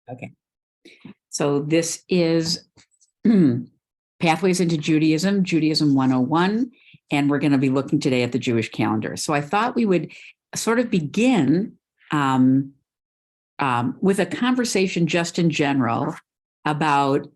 Okay. So this is Pathways into Judaism, Judaism 101, and we're going to be looking today at the Jewish calendar. So I thought we would sort of begin with a conversation just in general about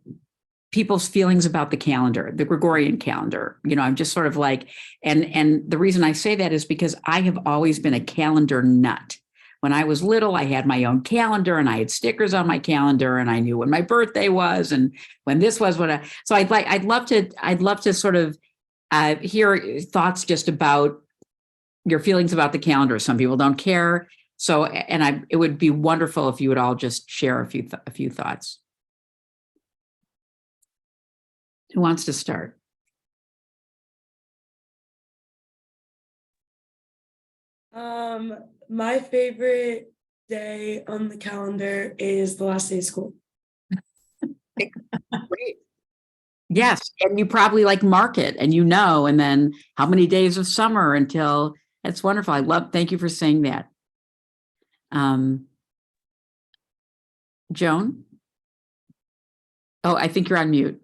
people's feelings about the calendar, the Gregorian calendar. You know, I'm just sort of like, and the reason I say that is because I have always been a calendar nut. When I was little, I had my own calendar and I had stickers on my calendar and I knew when my birthday was and when this was so I'd love to sort of hear thoughts just about your feelings about the calendar. Some people don't care. So, it would be wonderful if you would all just share a few thoughts. Who wants to start? My favorite day on the calendar is the last day of school. Great. Yes, and you probably like mark it and and then how many days of summer until it's wonderful. Thank you for saying that. Joan? Oh, I think you're on mute.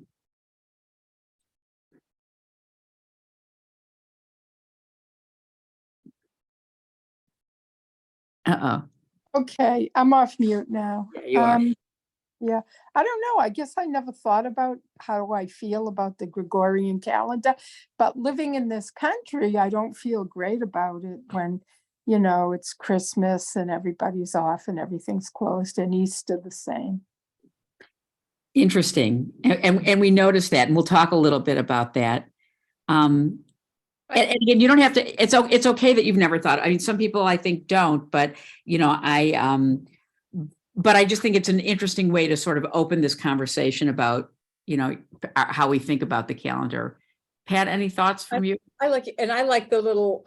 Uh-oh. Okay, I'm off mute now. Yeah, you are. Yeah, I don't know. I guess I never thought about how I feel about the Gregorian calendar, but living in this country, I don't feel great about it when, it's Christmas and everybody's off and everything's closed, and Easter the same. Interesting. And we noticed that, and we'll talk a little bit about that. And again, you don't have to, it's okay that you've never thought. I mean, some people I think don't, but but I just think it's an interesting way to sort of open this conversation about, how we think about the calendar. Pat, any thoughts from you? I like it, and I like the little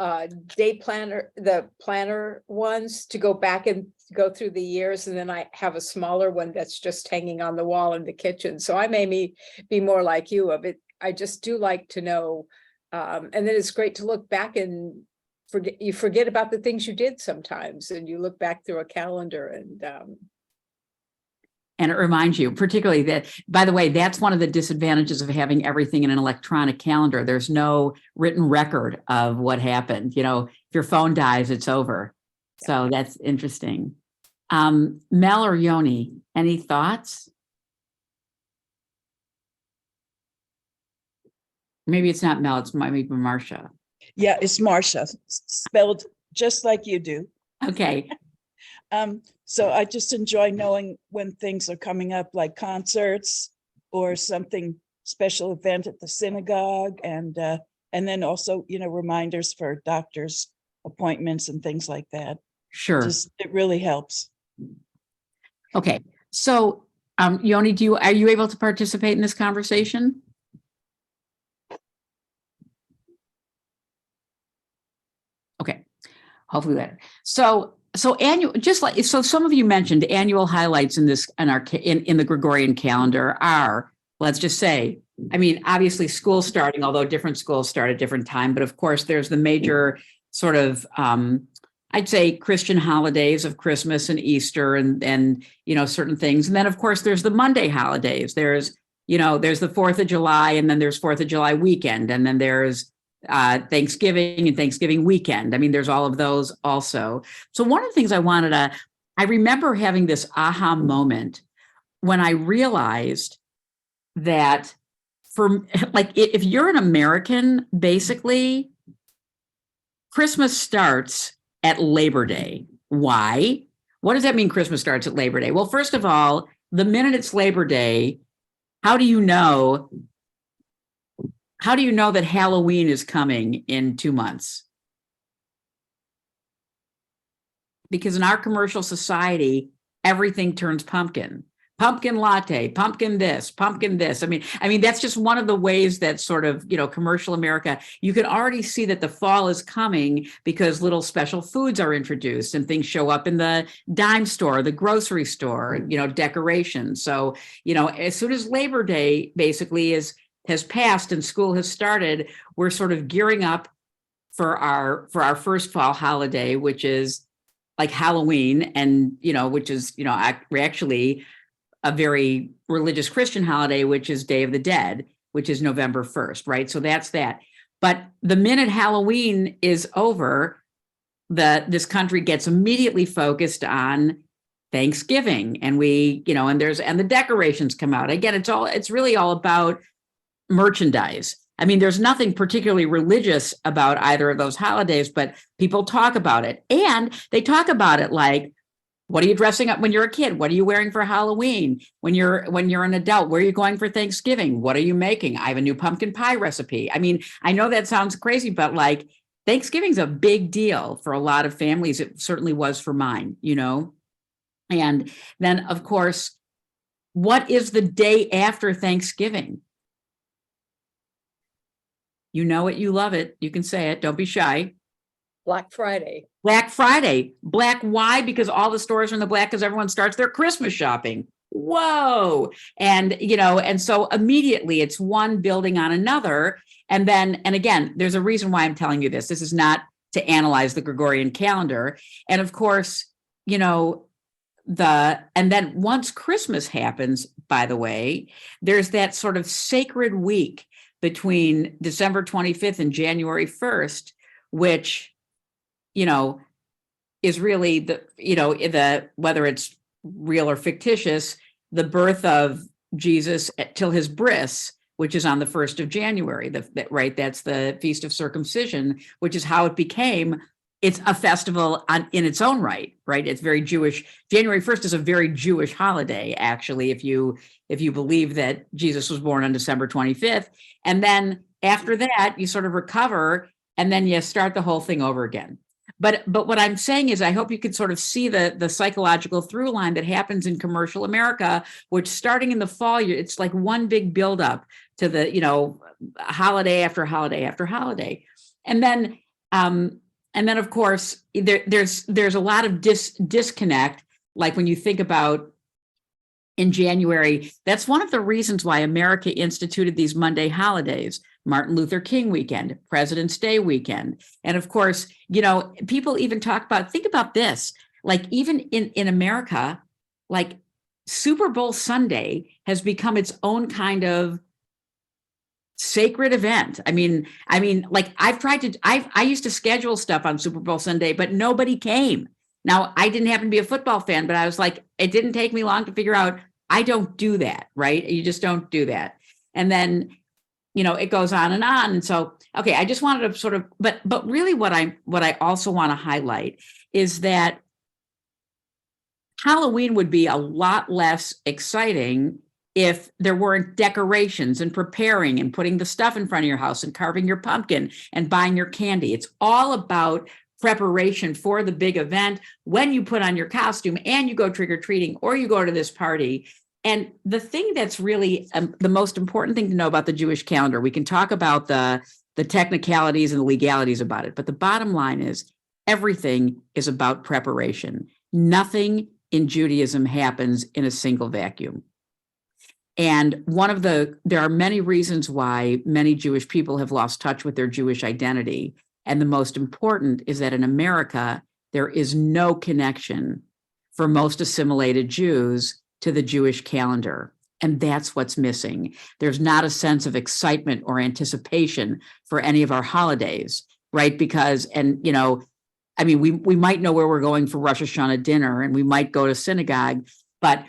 day planner, the planner ones to go back and go through the years, and then I have a smaller one that's just hanging on the wall in the kitchen. So I may be more like you of it. I just do like to know, and then it's great to look back and forget about the things you did sometimes, and you look back through a calendar and it reminds you, particularly that, by the way, that's one of the disadvantages of having everything in an electronic calendar. There's no written record of what happened. If your phone dies, it's over. So that's interesting. Mel or Yoni, any thoughts? Maybe it's not Mel, it's maybe Marcia. Yeah, it's Marcia, spelled just like you do. Okay. So I just enjoy knowing when things are coming up, like concerts or something special event at the synagogue, and then also, reminders for doctor's appointments and things like that. Sure. It really helps. Okay. So, Yoni, are you able to participate in this conversation? Okay. Hopefully that. So annual, so some of you mentioned annual highlights in the Gregorian calendar are, let's just say, I mean, obviously school starting, although different schools start at different time, but of course there's the major sort of, I'd say Christian holidays of Christmas and Easter and certain things. And then of course there's the Monday holidays. There's the 4th of July, and then there's 4th of July weekend. And then there's Thanksgiving and Thanksgiving weekend. I mean, there's all of those also. So one of the things I remember having this aha moment when I realized that if you're an American, basically Christmas starts at Labor Day. Why? What does that mean? Christmas starts at Labor Day? Well, first of all, the minute it's Labor Day, how do you know that Halloween is coming in 2 months? Because in our commercial society, everything turns pumpkin. Pumpkin latte, pumpkin this, pumpkin this. I mean, that's just one of the ways that sort of, commercial America, you can already see that the fall is coming because little special foods are introduced and things show up in the dime store, the grocery store, decorations. So, as soon as Labor Day basically has passed and school has started, we're sort of gearing up for our first fall holiday, which is like Halloween, and which is we actually a very religious Christian holiday, which is Day of the Dead, which is November 1st, right? So that's that. But the minute Halloween is over, this country gets immediately focused on Thanksgiving, and and the decorations come out. Again, it's really all about merchandise. I mean, there's nothing particularly religious about either of those holidays, but people talk about it. And they talk about it like, what are you dressing up when you're a kid? What are you wearing for Halloween? When you're an adult, where are you going for Thanksgiving? What are you making? I have a new pumpkin pie recipe. I mean, I know that sounds crazy, but like Thanksgiving's a big deal for a lot of families. It certainly was for mine, And then, of course, what is the day after Thanksgiving? You know it, you love it. You can say it. Don't be shy. Black Friday. Black Friday. Black, why? Because all the stores are in the black because everyone starts their Christmas shopping. Whoa. And, and so immediately it's one building on another. And again, there's a reason why I'm telling you this. This is not to analyze the Gregorian calendar. And of course, and then once Christmas happens, by the way, there's that sort of sacred week between December 25th and January 1st, which, is really whether it's real or fictitious, the birth of Jesus till his bris, which is on the 1st of January, right? That's the Feast of Circumcision, which is how it became. It's a festival in its own right? It's very Jewish. January 1st is a very Jewish holiday, actually, if you believe that Jesus was born on December 25th. And then after that, you sort of recover, and then you start the whole thing over again. But what I'm saying is, I hope you can sort of see the psychological through line that happens in commercial America, which starting in the fall, it's like one big buildup to the, holiday after holiday after holiday. And then of course, there's a lot of disconnect, like when you think about in January. That's one of the reasons why America instituted these Monday holidays: Martin Luther King weekend, President's Day weekend. And of course, people even think about this, like even in America, like Super Bowl Sunday has become its own kind of sacred event. I mean, like I used to schedule stuff on Super Bowl Sunday, but nobody came. Now, I didn't happen to be a football fan, but I was like, it didn't take me long to figure out I don't do that, right? You just don't do that. And then, it goes on. And so, okay, I just wanted to sort of, but really what I also want to highlight is that Halloween would be a lot less exciting if there weren't decorations and preparing and putting the stuff in front of your house and carving your pumpkin and buying your candy. It's all about preparation for the big event when you put on your costume and you go trick-or-treating or you go to this party. And the thing that's really the most important thing to know about the Jewish calendar, we can talk about the technicalities and the legalities about it, but the bottom line is everything is about preparation. Nothing in Judaism happens in a single vacuum. And there are many reasons why many Jewish people have lost touch with their Jewish identity. And the most important is that in America, there is no connection for most assimilated Jews to the Jewish calendar. And that's what's missing. There's not a sense of excitement or anticipation for any of our holidays, right? Because, we might know where we're going for Rosh Hashanah dinner and we might go to synagogue, but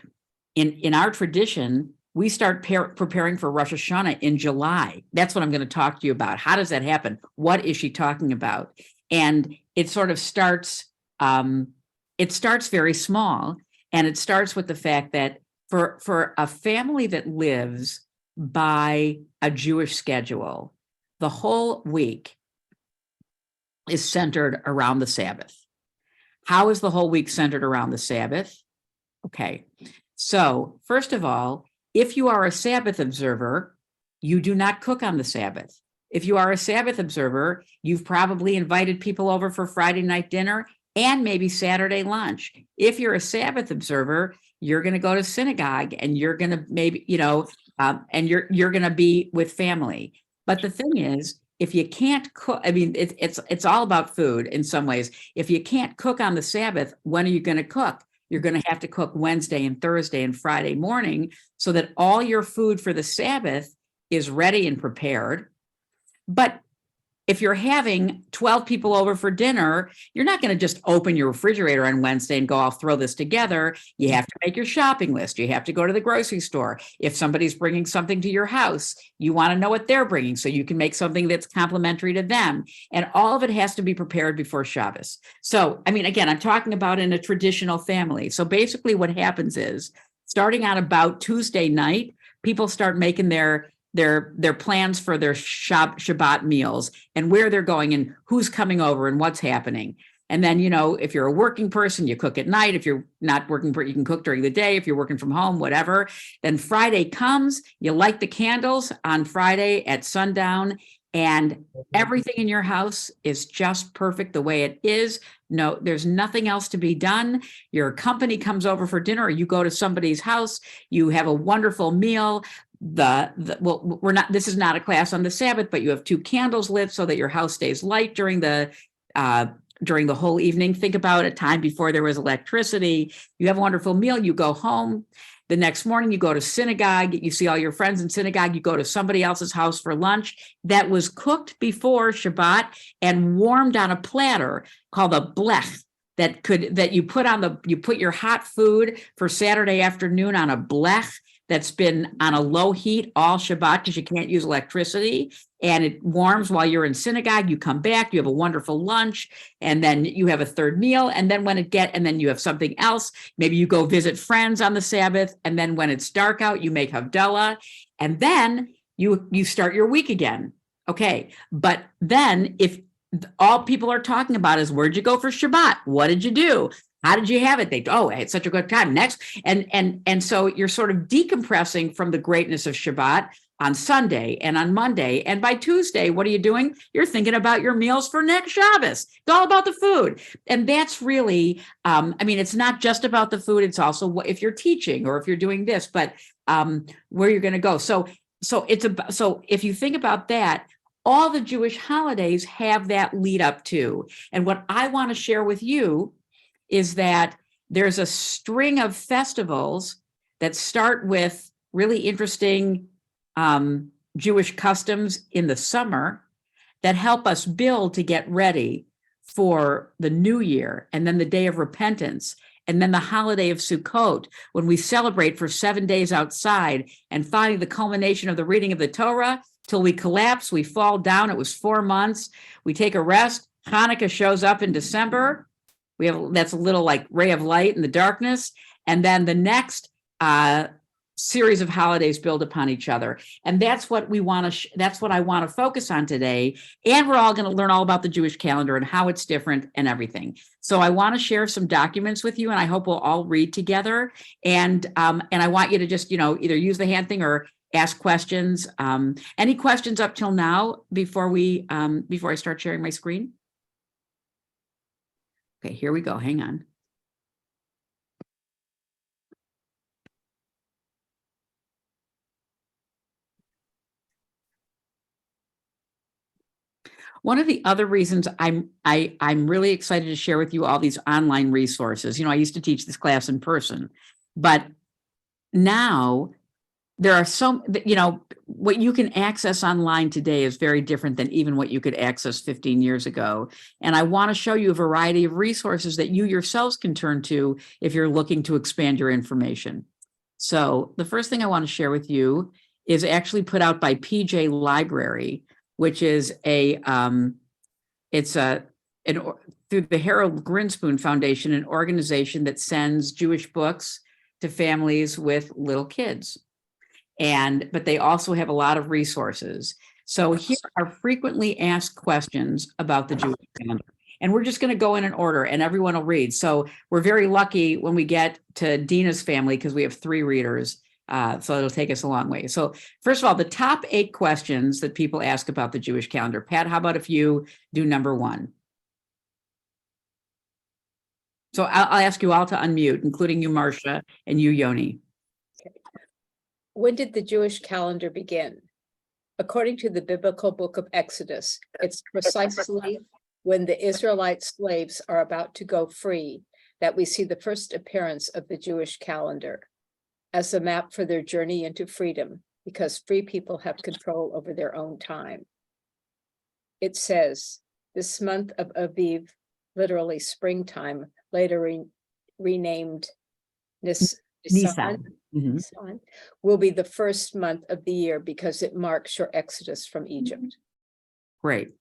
in our tradition, we start preparing for Rosh Hashanah in July. That's what I'm going to talk to you about. How does that happen? What is she talking about? And it sort of starts, very small. And it starts with the fact that for a family that lives by a Jewish schedule, the whole week is centered around the Sabbath. How is the whole week centered around the Sabbath? Okay. So first of all, if you are a Sabbath observer, you do not cook on the Sabbath. If you are a Sabbath observer, you've probably invited people over for Friday night dinner and maybe Saturday lunch. If you're a Sabbath observer, you're going to go to synagogue and you're going to maybe, and you're going to be with family. But the thing is, if you can't cook, it's all about food in some ways. If you can't cook on the Sabbath, when are you going to cook? you're going to have to cook Wednesday and Thursday and Friday morning so that all your food for the Sabbath is ready and prepared. But if you're having 12 people over for dinner, you're not going to just open your refrigerator on Wednesday and go, I'll throw this together. You have to make your shopping list. You have to go to the grocery store. If somebody's bringing something to your house, you want to know what they're bringing so you can make something that's complementary to them. And all of it has to be prepared before Shabbos. So, I mean, again, I'm talking about in a traditional family. So basically what happens is starting on about Tuesday night, people start making their plans for their Shabbat meals and where they're going and who's coming over and what's happening. And then, you know, if you're a working person, you cook at night. If you're not working, you can cook during the day. If you're working from home, whatever. Then Friday comes, you light the candles on Friday at sundown, and everything in your house is just perfect the way it is. No, there's nothing else to be done. Your company comes over for dinner, or you go to somebody's house, you have a wonderful meal. Well, this is not a class on the Sabbath, but you have 2 candles lit so that your house stays light during the whole evening. Think about a time before there was electricity. You have a wonderful meal. You go home. The next morning, you go to synagogue. You see all your friends in synagogue. You go to somebody else's house for lunch that was cooked before Shabbat and warmed on a platter called a blech. You put your hot food for Saturday afternoon on a blech that's been on a low heat all Shabbat because you can't use electricity, and it warms while you're in synagogue. You come back, you have a wonderful lunch, and then you have a third meal, and then and then you have something else. Maybe you go visit friends on the Sabbath, and then when it's dark out, you make Havdalah, and then you start your week again. Okay, but then if all people are talking about is where'd you go for Shabbat? What did you do? How did you have it? I had such a good time. Next. And so you're sort of decompressing from the greatness of Shabbat on Sunday and on Monday. And by Tuesday, what are you doing? You're thinking about your meals for next Shabbos. It's all about the food. And that's really, it's not just about the food. It's also if you're teaching or if you're doing this, but where you're going to go. So if you think about that, all the Jewish holidays have that lead up to. And what I want to share with you is that there's a string of festivals that start with really interesting Jewish customs in the summer that help us build to get ready for the new year, and then the day of repentance, and then the holiday of Sukkot, when we celebrate for 7 days outside, and finally the culmination of the reading of the Torah till we collapse, we fall down. It was 4 months. We take a rest. Hanukkah shows up in December. That's a little like ray of light in the darkness. And then the next series of holidays build upon each other. And that's what that's what I want to focus on today. And we're all going to learn all about the Jewish calendar and how it's different and everything. So I want to share some documents with you, and I hope we'll all read together. And I want you to just, either use the hand thing or ask questions. Any questions up till now before I start sharing my screen? Okay, here we go. Hang on. One of the other reasons I'm really excited to share with you all these online resources. I used to teach this class in person, but now there are what you can access online today is very different than even what you could access 15 years ago. And I want to show you a variety of resources that you yourselves can turn to if you're looking to expand your information. So the first thing I want to share with you is actually put out by PJ Library, which is through the Harold Grinspoon Foundation, an organization that sends Jewish books to families with little kids. But they also have a lot of resources. So here are frequently asked questions about the Jewish calendar. And we're just going to go in an order and everyone will read. So we're very lucky when we get to Dina's family because we have 3 readers. So it'll take us a long way. So first of all, the top 8 questions that people ask about the Jewish calendar. Pat, how about if you do number 1? So I'll ask you all to unmute, including you, Marcia, and you, Yoni. When did the Jewish calendar begin? According to the biblical book of Exodus, it's precisely when the Israelite slaves are about to go free. that we see the first appearance of the Jewish calendar as a map for their journey into freedom, because free people have control over their own time. It says, this month of Aviv, literally springtime, later renamed Nisan, Mhm. will be the first month of the year because it marks your exodus from Egypt. Great.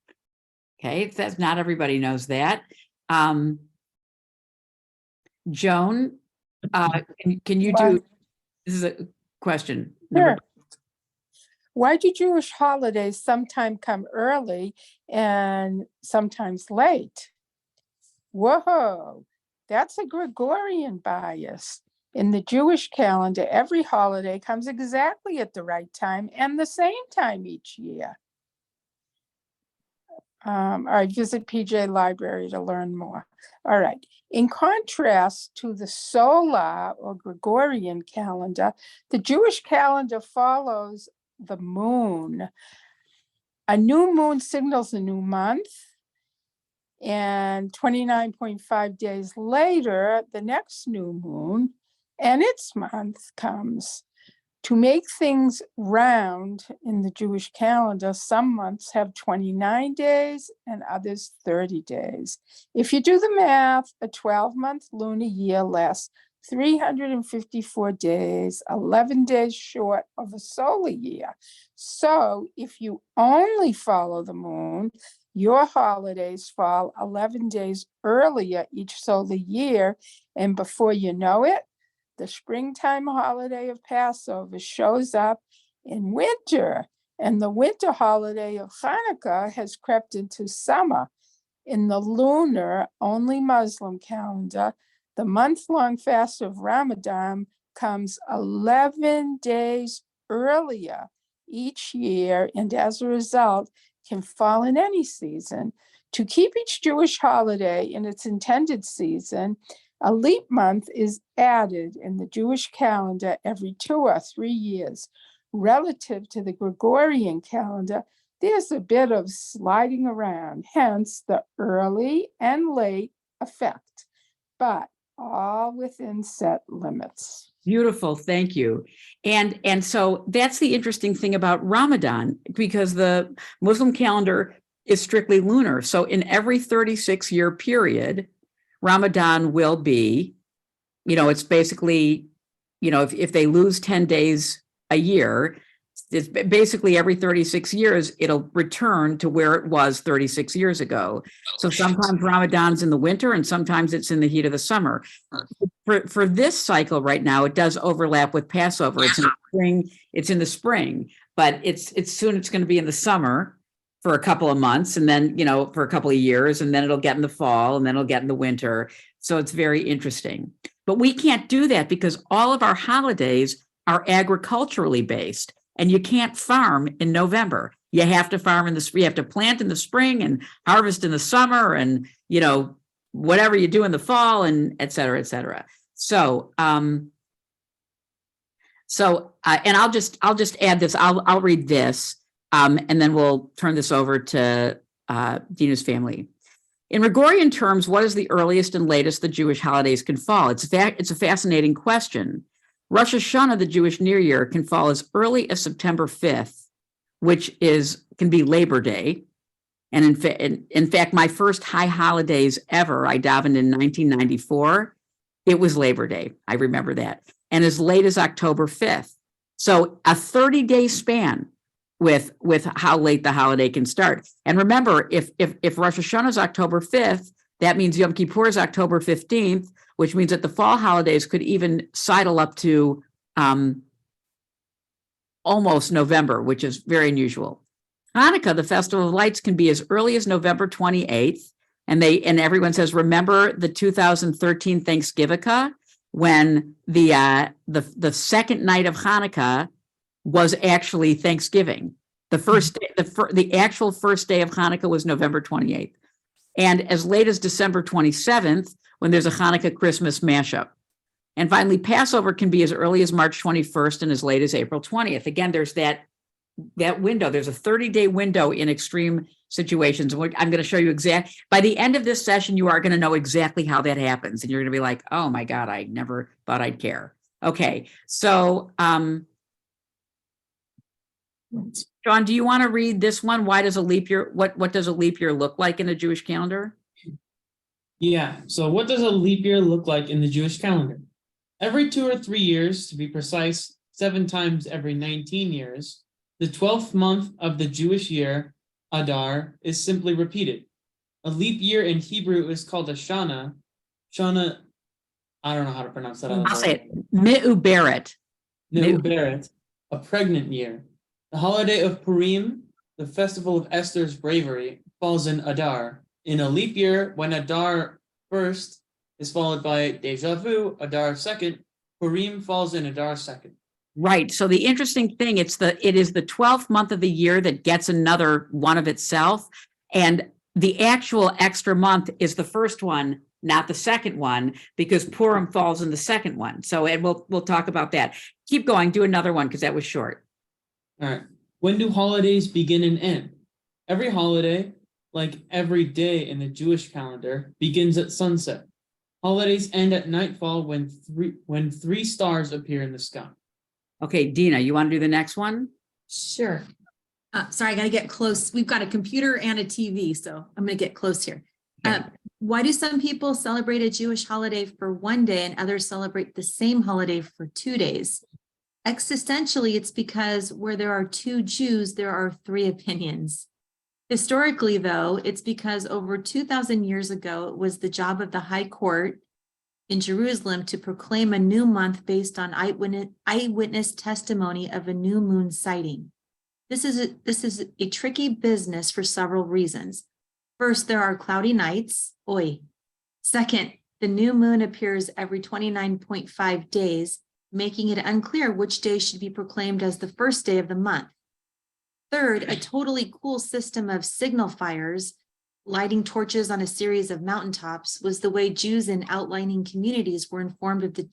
Okay, that's not everybody knows that. Joan, can you do, this is a question. Sure. Why do Jewish holidays sometimes come early and sometimes late? Whoa, that's a Gregorian bias. In the Jewish calendar, every holiday comes exactly at the right time and the same time each year. All right, visit PJ Library to learn more. All right. In contrast to the solar or Gregorian calendar, the Jewish calendar follows the moon. A new moon signals a new month, and 29.5 days later, the next new moon and its month comes. To make things round in the Jewish calendar, some months have 29 days and others 30 days. If you do the math, a 12-month lunar year lasts 354 days, 11 days short of a solar year. So if you only follow the moon, your holidays fall 11 days earlier each solar year, and before you know it, the springtime holiday of Passover shows up in winter, and the winter holiday of Hanukkah has crept into summer. In the lunar, only Muslim calendar, the month-long fast of Ramadan comes 11 days earlier each year, and as a result, can fall in any season. To keep each Jewish holiday in its intended season, a leap month is added in the Jewish calendar every 2 or 3 years. Relative to the Gregorian calendar, there's a bit of sliding around, hence the early and late effect, but all within set limits. Beautiful, thank you. And so that's the interesting thing about Ramadan, because the Muslim calendar is strictly lunar. So in every 36-year period, Ramadan will be, it's basically, if they lose 10 days a year, it's basically every 36 years, it'll return to where it was 36 years ago. So sometimes Ramadan's in the winter and sometimes it's in the heat of the summer. For this cycle right now, it does overlap with Passover. It's in the spring, but it's going to be in the summer for a couple of months, and then, for a couple of years, and then it'll get in the fall, and then it'll get in the winter. So it's very interesting. But we can't do that because all of our holidays are agriculturally based, and you can't farm in November. You have to farm in the spring. You have to plant in the spring and harvest in the summer, and, whatever you do in the fall, and et cetera, et cetera. So, and I'll just add this. I'll read this. And then we'll turn this over to Dina's family. In Gregorian terms, what is the earliest and latest the Jewish holidays can fall? It's a fascinating question. Rosh Hashanah, the Jewish New Year, can fall as early as September 5th, which can be Labor Day. And in fact, my first high holidays ever, I davened in 1994. It was Labor Day. I remember that. And as late as October 5th. So a 30-day span with how late the holiday can start. And remember, if Rosh Hashanah is October 5th, that means Yom Kippur is October 15th, which means that the fall holidays could even sidle up to almost November, which is very unusual. Hanukkah, the Festival of Lights, can be as early as November 28th. And everyone says, remember the 2013 Thanksgiving, when the second night of Hanukkah was actually Thanksgiving. The actual first day of Hanukkah was November 28th. And as late as December 27th, when there's a Hanukkah Christmas mashup. And finally, Passover can be as early as March 21st and as late as April 20th. Again, there's that that window. There's a 30-day window in extreme situations. I'm going to show you by the end of this session, you are going to know exactly how that happens. And you're going to be like, oh my God, I never thought I'd care. Okay. So, John, do you want to read this one? Why does a leap year, what does a leap year look like in a Jewish calendar? Yeah, so what does a leap year look like in the Jewish calendar? Every 2 or 3 years, to be precise, 7 times every 19 years, the 12th month of the Jewish year, Adar, is simply repeated. A leap year in Hebrew is called a Shana. Shana, I don't know how to pronounce that. I'll say it. Me'uberet. Neuberet, a pregnant year. The holiday of Purim, the festival of Esther's bravery, falls in Adar. In a leap year, when Adar 1st is followed by Deja Vu, Adar 2nd, Purim falls in Adar 2nd. Right. So the interesting thing, it is the 12th month of the year that gets another one of itself. And the actual extra month is the first one, not the second one, because Purim falls in the second one. So, and we'll talk about that. Keep going. Do another one because that was short. All right. When do holidays begin and end? Every holiday, like every day in the Jewish calendar, begins at sunset. Holidays end at nightfall when three stars appear in the sky. Okay, Dina, you want to do the next one? Sure. Sorry, I got to get close. We've got a computer and a TV, so I'm going to get close here. Why do some people celebrate a Jewish holiday for one day and others celebrate the same holiday for 2 days? Existentially, it's because where there are 2 Jews, there are 3 opinions. Historically, though, it's because over 2,000 years ago, it was the job of the High Court in Jerusalem to proclaim a new month based on eyewitness testimony of a new moon sighting. This is a tricky business for several reasons. First, there are cloudy nights. Oi. Second, the new moon appears every 29.5 days, making it unclear which day should be proclaimed as the first day of the month. Third, a totally cool system of signal fires, lighting torches on a series of mountaintops, was the way Jews in outlying communities were informed of the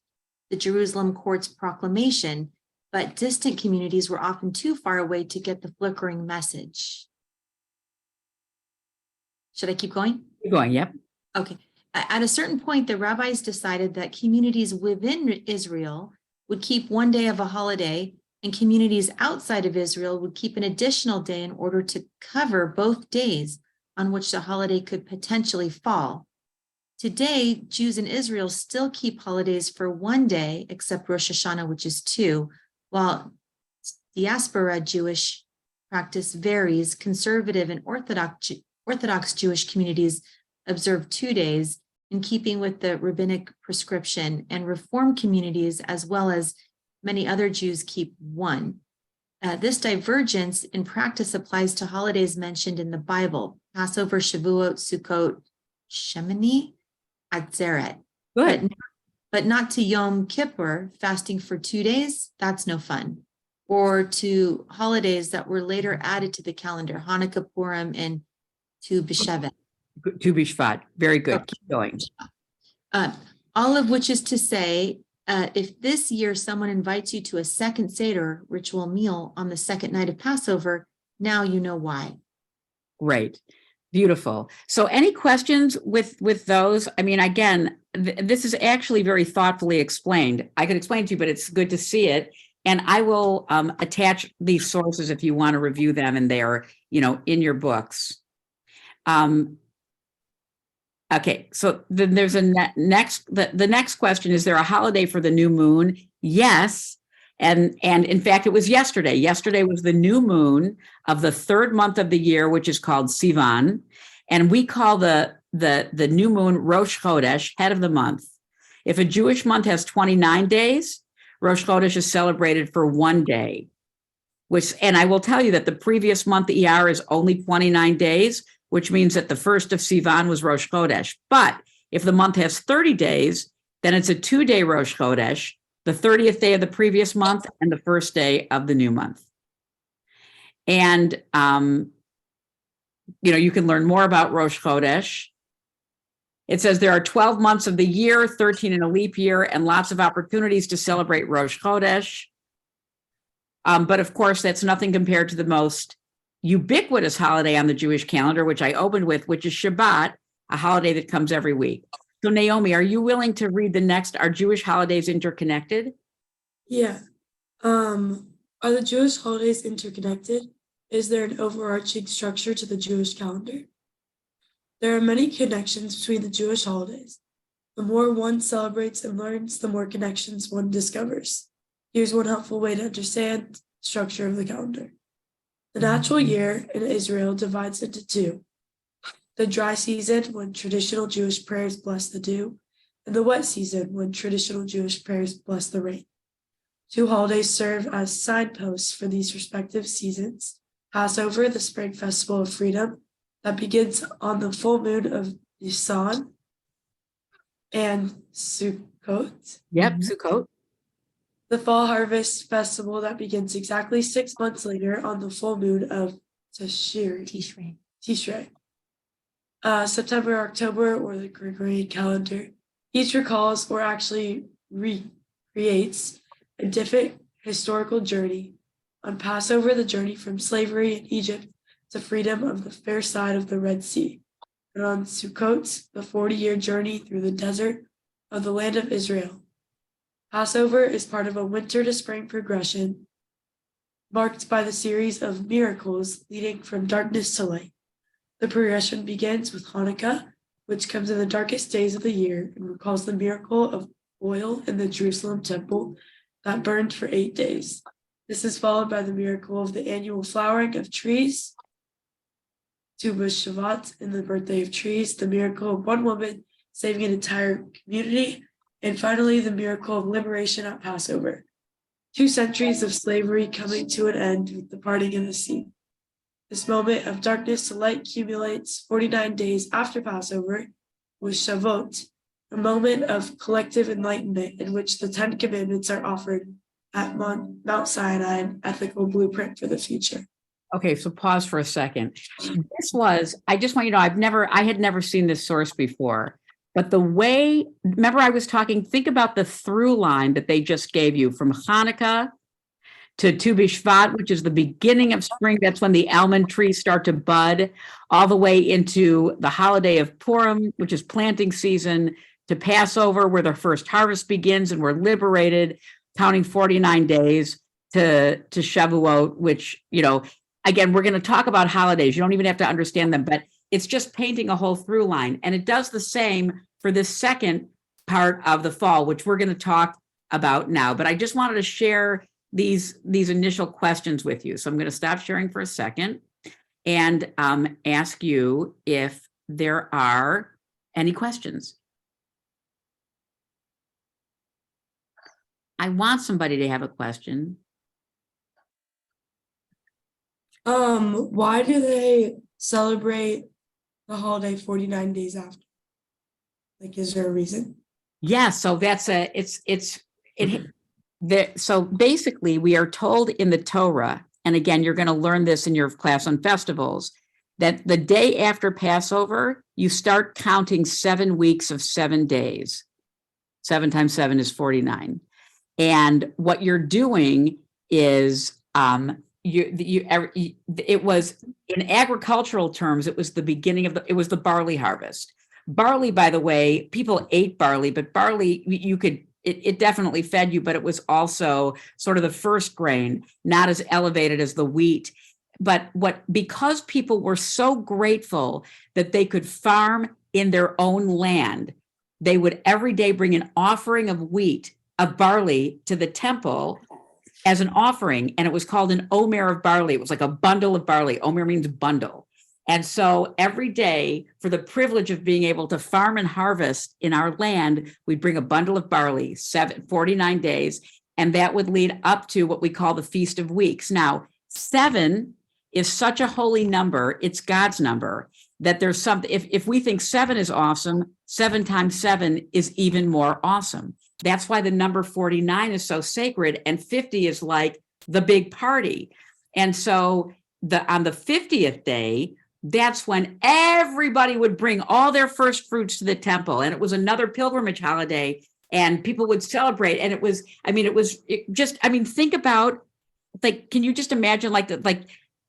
Jerusalem court's proclamation, but distant communities were often too far away to get the flickering message. Should I keep going? Keep going, yep. Okay. At a certain point, the rabbis decided that communities within Israel would keep one day of a holiday, and communities outside of Israel would keep an additional day in order to cover both days on which the holiday could potentially fall. Today, Jews in Israel still keep holidays for one day, except Rosh Hashanah, which is 2, while diaspora Jewish practice varies. Conservative and Orthodox Jewish communities observe 2 days in keeping with the rabbinic prescription, and Reform communities, as well as many other Jews, keep 1. This divergence in practice applies to holidays mentioned in the Bible: Passover, Shavuot, Sukkot, Shemini, Atzeret. Good. But not to Yom Kippur, fasting for 2 days. That's no fun. Or to holidays that were later added to the calendar: Hanukkah, Purim, and Tu B'Shevat. Tu B'Shvat. Very good. Okay. Keep going. All of which is to say, if this year someone invites you to a second Seder ritual meal on the second night of Passover, now you know why. Great. Beautiful. So any questions with those? I mean, again, this is actually very thoughtfully explained. I could explain to you, but it's good to see it. And I will attach these sources if you want to review them, and they're, in your books. Okay, so then there's a the next question: is there a holiday for the new moon? Yes, and in fact, it was yesterday. Yesterday was the new moon of the 3rd month of the year, which is called Sivan, and we call the new moon Rosh Chodesh, head of the month. If a Jewish month has 29 days, Rosh Chodesh is celebrated for 1 day. And I will tell you that the previous month ER is only 29 days. Which means that the 1st of Sivan was Rosh Chodesh. But if the month has 30 days, then it's a 2-day Rosh Chodesh, the 30th day of the previous month and the 1st day of the new month. And, you can learn more about Rosh Chodesh. It says there are 12 months of the year, 13 in a leap year, and lots of opportunities to celebrate Rosh Chodesh. But of course, that's nothing compared to the most ubiquitous holiday on the Jewish calendar, which I opened with, which is Shabbat, a holiday that comes every week. So Naomi, are you willing to read the next? Are Jewish holidays interconnected? Yeah. Are the Jewish holidays interconnected? Is there an overarching structure to the Jewish calendar? There are many connections between the Jewish holidays. The more one celebrates and learns, the more connections one discovers. Here's one helpful way to understand the structure of the calendar. The natural year in Israel divides into two: the dry season, when traditional Jewish prayers bless the dew, and the wet season, when traditional Jewish prayers bless the rain. Two holidays serve as signposts for these respective seasons: Passover, the spring festival of freedom that begins on the full moon of Nisan, and Sukkot, Yep, Sukkot. the fall harvest festival that begins exactly 6 months later on the full moon of Tishrei. September, October, or the Gregorian calendar. Each recalls, or actually recreates, a different historical journey. On Passover, the journey from slavery in Egypt to freedom of the fair side of the Red Sea. And on Sukkot, the 40-year journey through the desert of the land of Israel. Passover is part of a winter to spring progression marked by the series of miracles leading from darkness to light. The progression begins with Hanukkah, which comes in the darkest days of the year and recalls the miracle of oil in the Jerusalem temple that burned for 8 days. This is followed by the miracle of the annual flowering of trees, Tu B'Shavat, in the birthday of trees, the miracle of one woman saving an entire community, and finally the miracle of liberation at Passover. 2 centuries of slavery coming to an end with the parting of the sea. This moment of darkness to light accumulates 49 days after Passover with Shavuot, a moment of collective enlightenment in which the 10 commandments are offered at Mount Sinai, an ethical blueprint for the future. Okay, so pause for a second. I just want you to know, I had never seen this source before, but remember I was talking, think about the through line that they just gave you from Hanukkah to Tu B'Shvat, which is the beginning of spring. That's when the almond trees start to bud, all the way into the holiday of Purim, which is planting season, to Passover, where the first harvest begins and we're liberated, counting 49 days to Shavuot, which, again, we're going to talk about holidays. You don't even have to understand them, but it's just painting a whole through line. And it does the same for this second part of the fall, which we're going to talk about now. But I just wanted to share these initial questions with you. So I'm going to stop sharing for a second and ask you if there are any questions. I want somebody to have a question. Why do they celebrate the holiday 49 days after? Like, is there a reason? Yeah, so so basically we are told in the Torah, and again, you're going to learn this in your class on festivals, that the day after Passover, you start counting 7 weeks of 7 days. 7 times 7 is 49. And what you're doing is, it was, in agricultural terms, it was the beginning of it was the barley harvest. Barley, by the way, people ate barley, but barley, it definitely fed you, but it was also sort of the first grain, not as elevated as the wheat. But because people were so grateful that they could farm in their own land, they would every day bring an offering of barley to the temple as an offering, and it was called an omer of barley. It was like a bundle of barley. Omer means bundle. And so every day, for the privilege of being able to farm and harvest in our land, we'd bring a bundle of barley, 49 days, and that would lead up to what we call the Feast of Weeks. Now, 7 is such a holy number, it's God's number, that there's something, if we think 7 is awesome, 7 times 7 is even more awesome. That's why the number 49 is so sacred, and 50 is like the big party. And so on the 50th day, that's when everybody would bring all their first fruits to the temple. And it was another pilgrimage holiday, and people would celebrate. And think about can you just imagine like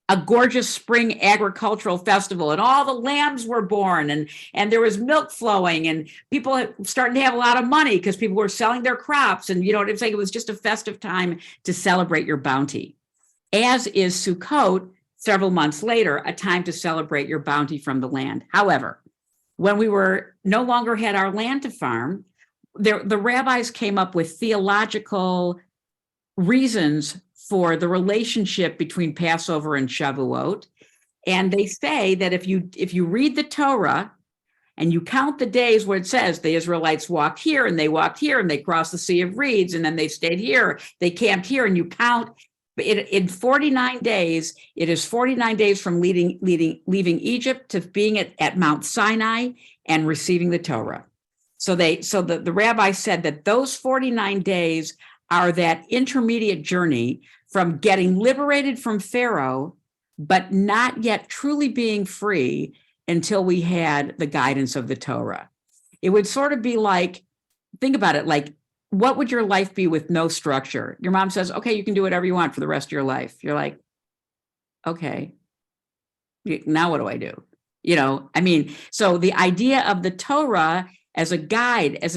a gorgeous spring agricultural festival and all the lambs were born and there was milk flowing and people starting to have a lot of money because people were selling their crops. And you know what I'm saying? It was just a festive time to celebrate your bounty, as is Sukkot several months later, a time to celebrate your bounty from the land. However, when we were no longer had our land to farm, the rabbis came up with theological reasons for the relationship between Passover and Shavuot. And they say that if you read the Torah and you count the days where it says the Israelites walked here and they walked here and they crossed the Sea of Reeds and then they stayed here, they camped here, and you count it in 49 days, it is 49 days from leaving Egypt to being at Mount Sinai and receiving the Torah. So the rabbi said that those 49 days are that intermediate journey from getting liberated from Pharaoh, but not yet truly being free until we had the guidance of the Torah. It would sort of be like, think about it, like, what would your life be with no structure? Your mom says, okay, you can do whatever you want for the rest of your life. You're like, okay, now what do I do? You know, I mean, so the idea of the Torah as a guide, as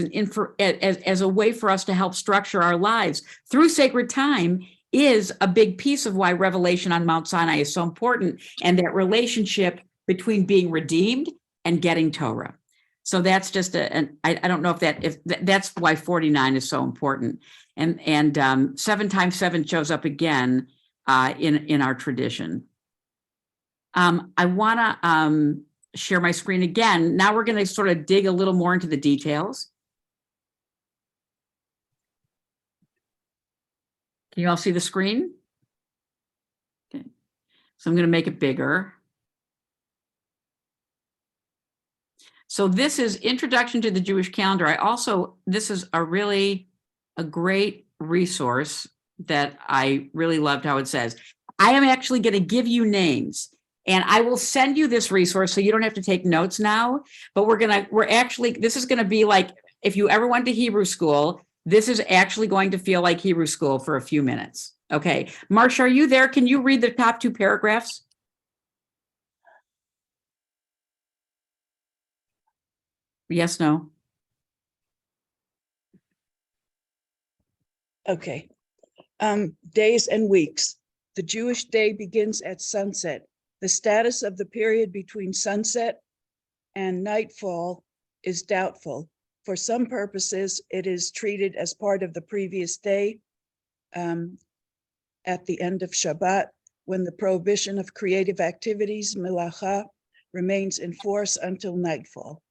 a way for us to help structure our lives through sacred time is a big piece of why revelation on Mount Sinai is so important, and that relationship between being redeemed and getting Torah. So that's just I don't know if that's why 49 is so important. And 7 times 7 shows up again in our tradition. I want to share my screen again. Now we're going to sort of dig a little more into the details. Can you all see the screen? Okay. So I'm going to make it bigger. So this is Introduction to the Jewish Calendar. This is a great resource that I really loved how it says. I am actually going to give you names, and I will send you this resource so you don't have to take notes now, but this is going to be like, if you ever went to Hebrew school, this is actually going to feel like Hebrew school for a few minutes. Okay. Marcia, are you there? Can you read the top 2 paragraphs? Yes, no. Okay. Days and weeks. The Jewish day begins at sunset. The status of the period between sunset and nightfall is doubtful. For some purposes, it is treated as part of the previous day at the end of Shabbat, when the prohibition of creative activities, melacha, remains in force until nightfall.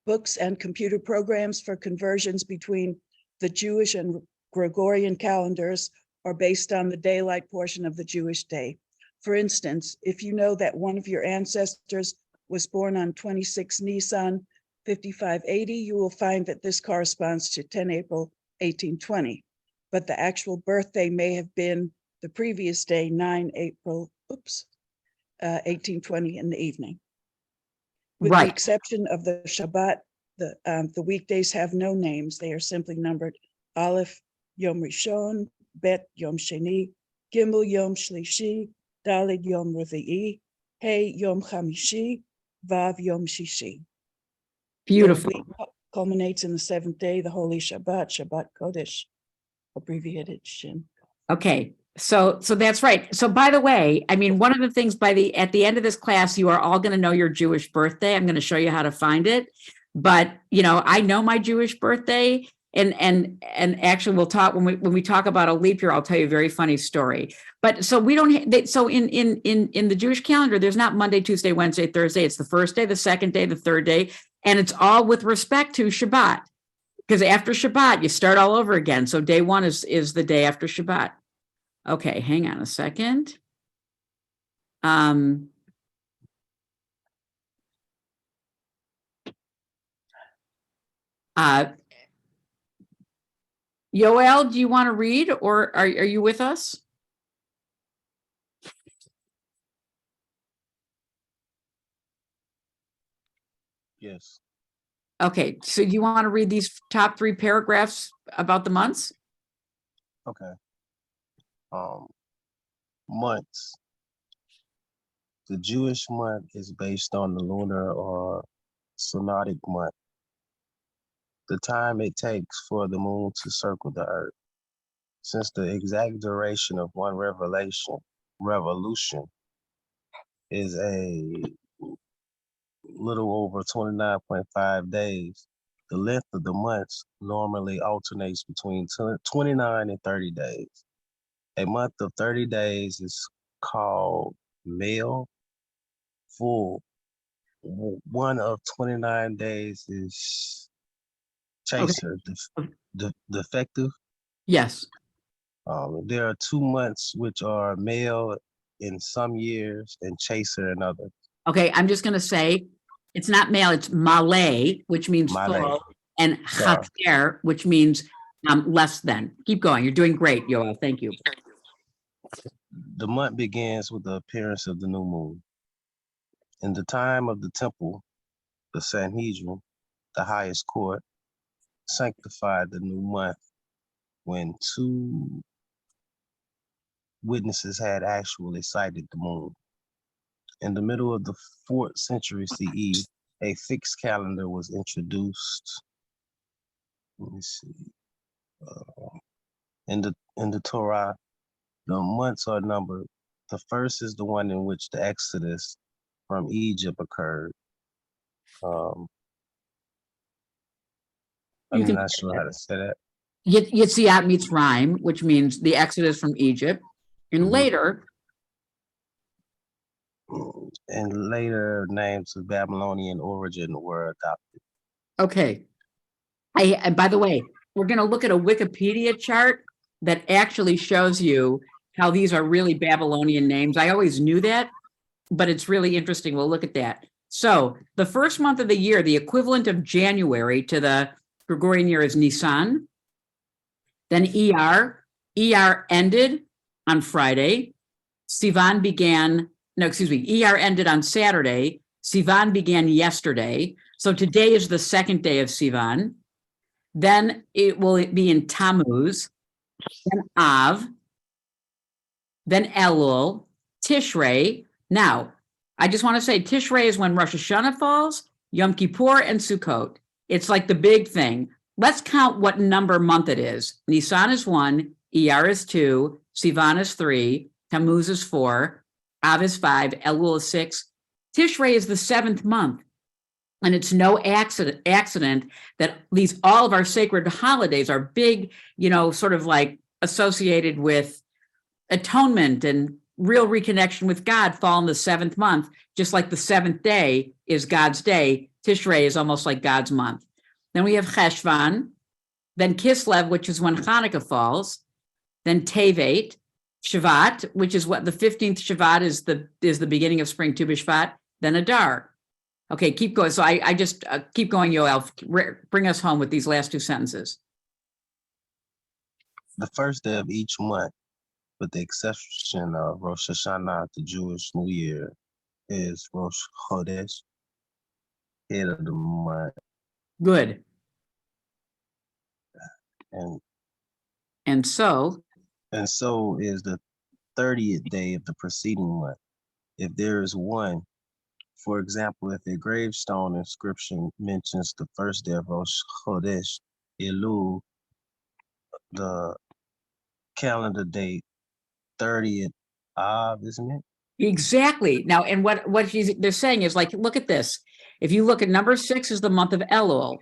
Books and computer programs for conversions between the Jewish and Gregorian calendars are based on the daylight portion of the Jewish day. For instance, if you know that one of your ancestors was born on 26 Nisan 5580, you will find that this corresponds to 10 April 1820, but the actual birthday may have been the previous day, 9 April 1820 in the evening. With the exception of the Shabbat, the weekdays have no names. They are simply numbered Aleph Yom Rishon, Bet Yom Sheni, Gimel Yom Shlishi, Daled Yom Revi'i, Hey Yom Chamishi, Vav Yom Shishi. Beautiful. The week culminates in the 7th day, the Holy Shabbat, Shabbat Kodesh, abbreviated Shin. Okay. So that's right. So by the way, I mean, one of the things at the end of this class, you are all going to know your Jewish birthday. I'm going to show you how to find it. But, you know, I know my Jewish birthday, and actually we'll talk when we talk about a leap year, I'll tell you a very funny story. But so we don't, so in the Jewish calendar, there's not Monday, Tuesday, Wednesday, Thursday. It's the first day, the second day, the third day, and it's all with respect to Shabbat, because after Shabbat, you start all over again. So day 1 is the day after Shabbat. Okay, hang on a second. Yoel, do you want to read, or are you with us? Yes. Okay, so do you want to read these top 3 paragraphs about the months? Okay. months. The Jewish month is based on the lunar or synodic month, the time it takes for the moon to circle the earth. Since the exact duration of one revolution is a little over 29.5 days, the length of the months normally alternates between 29 and 30 days. A month of 30 days is called male full. One of 29 days is chaser, defective. Yes. There are 2 months which are male in some years and chaser in others. Okay, I'm just gonna say, it's not male, it's Malay, which means Malay. full, and Sorry. Chaser, which means less than. Keep going. You're doing great, Yoel. Thank you. The month begins with the appearance of the new moon. In the time of the temple, the Sanhedrin, the highest court, sanctified the new month when 2 witnesses had actually sighted the moon. In the middle of the 4th century CE, a fixed calendar was introduced. Let me see. In the Torah, the months are numbered. The first is the one in which the Exodus from Egypt occurred. I'm You can not sure how to say that. Yetziat Mitzrayim, which means the Exodus from Egypt, and Mhm. later, And later names of Babylonian origin were adopted. okay. And by the way, we're going to look at a Wikipedia chart that actually shows you how these are really Babylonian names. I always knew that, but it's really interesting. We'll look at that. So the first month of the year, the equivalent of January to the Gregorian year is Nisan. Then ER ended on Friday. Sivan began, no, excuse me, ER ended on Saturday. Sivan began yesterday. So today is the second day of Sivan. Then it will be in Tammuz, then Av, then Elul, Tishrei. Now, I just want to say Tishrei is when Rosh Hashanah falls, Yom Kippur, and Sukkot. It's like the big thing. Let's count what number month it is. Nisan is 1, ER is 2, Sivan is 3, Tammuz is 4, Av is 5, Elul is 6. Tishrei is the 7th month. And it's no accident that all of our sacred holidays are big, sort of like associated with atonement and real reconnection with God fall in the 7th month, just like the 7th day is God's day. Tishrei is almost like God's month. Then we have Cheshvan, then Kislev, which is when Hanukkah falls, then Tevet, Shvat, which is what the 15th Shvat is the beginning of spring, Tu B'Shvat, then Adar. Okay, keep going. So I just keep going, Yoel. Bring us home with these last 2 sentences. The first day of each month, with the exception of Rosh Hashanah, the Jewish New Year, is Rosh Chodesh, head of the month. Good. And so is the 30th day of the preceding month, if there is one. For example, if a gravestone inscription mentions the first day of Rosh Chodesh, Elul, the calendar date 30th Av, isn't it? exactly. Now, and what they're saying is like, look at this. If you look at number 6 is the month of Elul,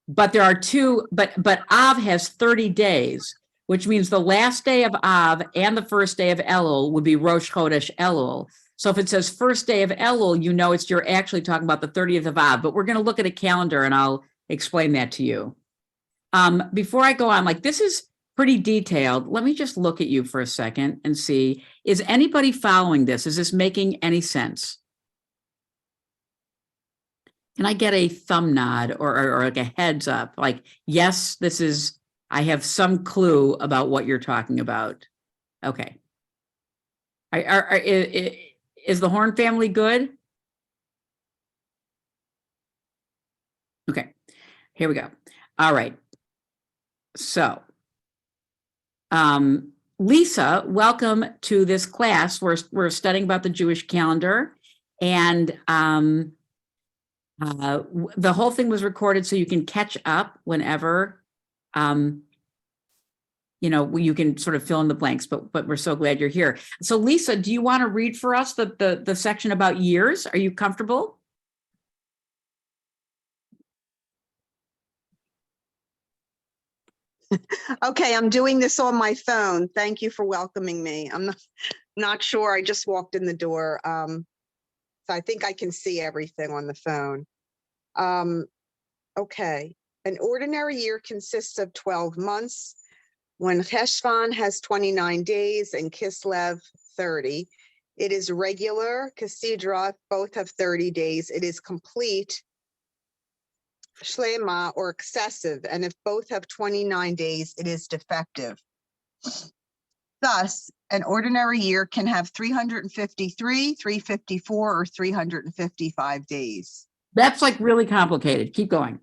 but there are 2, but Av has 30 days, which means the last day of Av and the first day of Elul would be Rosh Chodesh Elul. So if it says first day of Elul, you're actually talking about the 30th of Av, but we're going to look at a calendar and I'll explain that to you. Before I go on, like this is pretty detailed. Let me just look at you for a second and see, is anybody following this? Is this making any sense? Can I get a thumb nod or like a heads up? Like, yes, I have some clue about what you're talking about. Okay. Is the Horn family good? Okay, here we go. All right. So, Lisa, welcome to this class. We're studying about the Jewish calendar, and the whole thing was recorded so you can catch up whenever, you can sort of fill in the blanks, but we're so glad you're here. So Lisa, do you want to read for us the section about years? Are you comfortable? Okay, I'm doing this on my phone. Thank you for welcoming me. I'm not sure. I just walked in the door. So I think I can see everything on the phone. Okay. An ordinary year consists of 12 months. When Cheshvan has 29 days and Kislev 30, it is regular. Casidra, both have 30 days. It is complete. Shlema, or excessive, and if both have 29 days, it is defective. Thus, an ordinary year can have 353, 354, or 355 days. That's like really complicated. Keep going.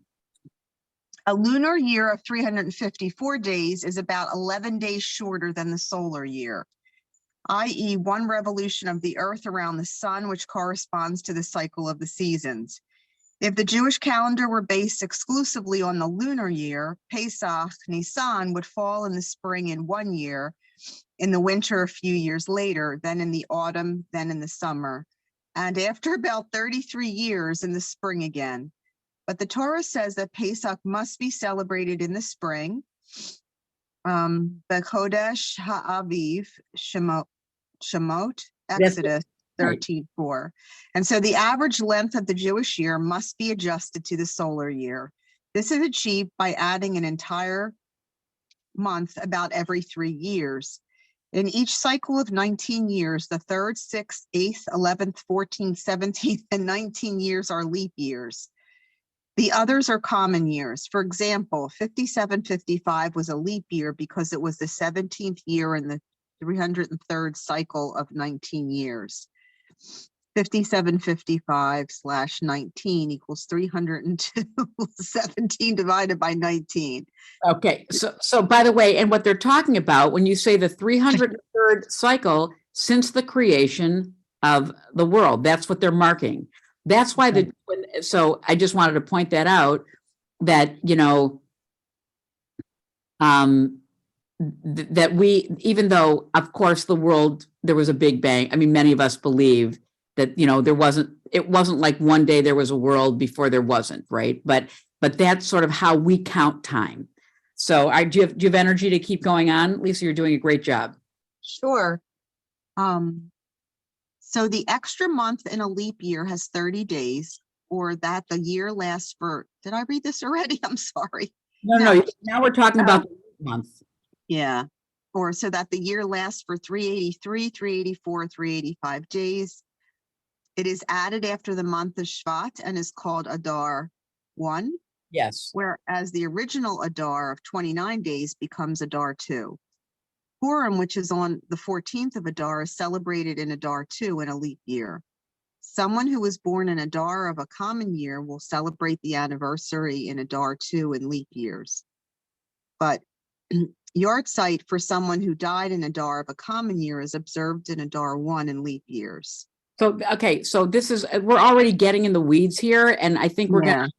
A lunar year of 354 days is about 11 days shorter than the solar year, i.e., one revolution of the Earth around the sun, which corresponds to the cycle of the seasons. If the Jewish calendar were based exclusively on the lunar year, Pesach, Nisan would fall in the spring in 1 year, in the winter a few years later, then in the autumn, then in the summer, and after about 33 years in the spring again. But the Torah says that Pesach must be celebrated in the spring, B'chodesh Ha'aviv, Shemot, Exodus 13:4. And so the average length of the Jewish year must be adjusted to the solar year. This is achieved by adding an entire month about every 3 years. In each cycle of 19 years, the 3rd, 6th, 8th, 11th, 14th, 17th, and 19 years are leap years. The others are common years. For example, 5755 was a leap year because it was the 17th year in the 303rd cycle of 19 years. 5755/19 equals 302. 17 divided by 19. Okay, so by the way, and what they're talking about when you say the 303rd cycle since the creation of the world, that's what they're marking. That's why so I just wanted to point that out, that that we, even though of course the world, there was a big bang. I mean, many of us believe that it wasn't like one day there was a world before there wasn't, right? But that's sort of how we count time. So do you have energy to keep going on? Lisa, you're doing a great job. Sure. So the extra month in a leap year has 30 days, or that the year lasts for, did I read this already? I'm sorry. No. Now we're talking about the month. Yeah. Or so that the year lasts for 383, 384, 385 days. It is added after the month of Shvat and is called Adar 1. Yes. Whereas the original Adar of 29 days becomes Adar 2. Purim, which is on the 14th of Adar, is celebrated in Adar 2 in a leap year. Someone who was born in Adar of a common year will celebrate the anniversary in Adar 2 in leap years. But Yahrzeit for someone who died in Adar of a common year is observed in Adar 1 in leap years. So, okay, so we're already getting in the weeds here, and I think we're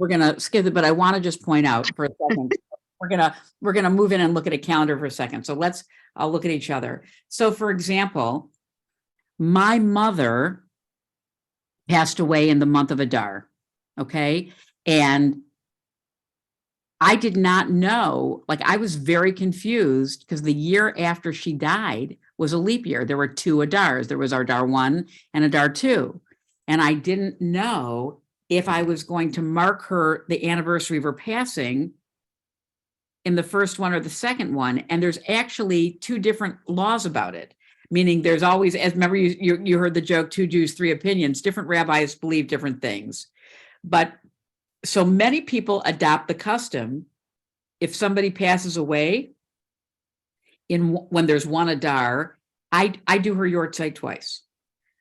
gonna skip it, but I want to just point out for a second. We're gonna move in and look at a calendar for a second. So I'll look at each other. So for example, my mother passed away in the month of Adar. Okay. And I did not know, like I was very confused because the year after she died was a leap year. There were 2 Adars. There was Adar 1 and Adar 2. And I didn't know if I was going to mark the anniversary of her passing in the first one or the second one. And there's actually 2 different laws about it, meaning there's always, as remember you heard the joke, 2 Jews, 3 opinions. Different rabbis believe different things. But so many people adopt the custom, if somebody passes away when there's 1 Adar, I do her Yahrzeit twice.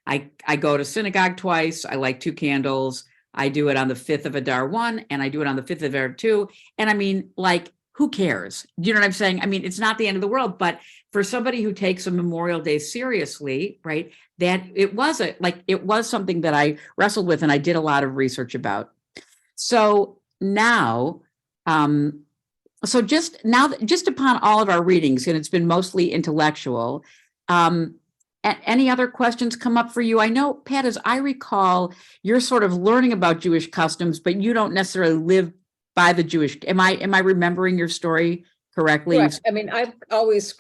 I go to synagogue twice. I light 2 candles. I do it on the 5th of Adar 1 and I do it on the 5th of Adar 2. And I mean, like who cares? Do you know what I'm saying? I mean, it's not the end of the world, but for somebody who takes a Memorial Day seriously, right, that it was something that I wrestled with and I did a lot of research about. So now, just upon all of our readings, and it's been mostly intellectual, any other questions come up for you? I know, Pat, as I recall, you're sort of learning about Jewish customs, but you don't necessarily live by the Jewish. Am I remembering your story correctly? Correct. I mean, I've always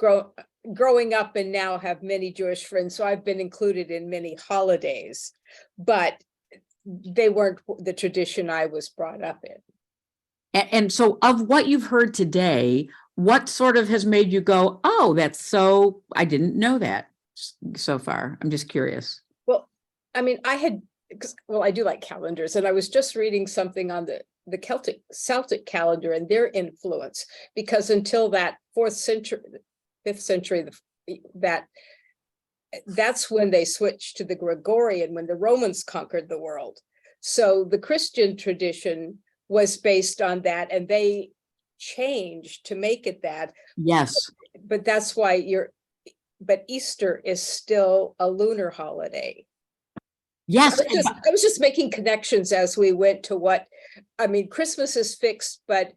growing up and now have many Jewish friends, so I've been included in many holidays, but they weren't the tradition I was brought up in. And so of what you've heard today, what sort of has made you go, oh, I didn't know that so far? I'm just curious. Well, I mean, I do like calendars, and I was just reading something on the Celtic calendar and their influence, because until that 5th century, that's when they switched to the Gregorian, when the Romans conquered the world. So the Christian tradition was based on that, and they changed to make it that. Yes. But that's why but Easter is still a lunar holiday. Yes. I was just making connections as we went to Christmas is fixed, but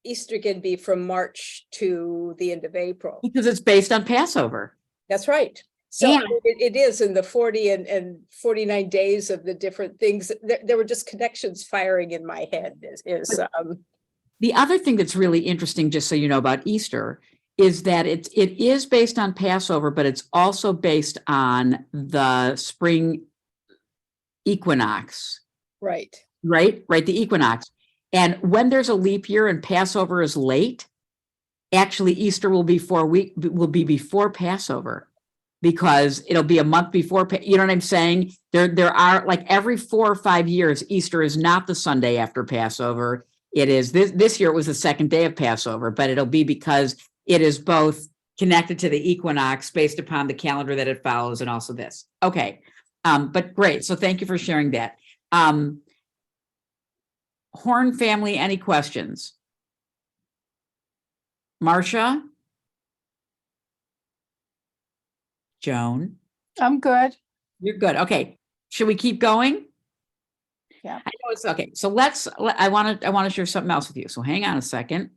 Easter can be from March to the end of April. Because it's based on Passover. That's right. So it is in the 40 and 49 days of the different things. There were just connections firing in my head. The other thing that's really interesting, just so you know, about Easter is that it is based on Passover, but it's also based on the spring equinox. Right. Right, the equinox. And when there's a leap year and Passover is late, actually Easter will be before Passover, because it'll be a month before. You know what I'm saying? There are, like, every 4 or 5 years, Easter is not the Sunday after Passover. It is this year. It was the second day of Passover, but it'll be because it is both connected to the equinox based upon the calendar that it follows, and also this. Okay, but great. So thank you for sharing that. Horn family, any questions? Marcia? Joan? I'm good. You're good. Okay. Should we keep going? Yeah. I know it's okay. So I want to share something else with you. So hang on a second.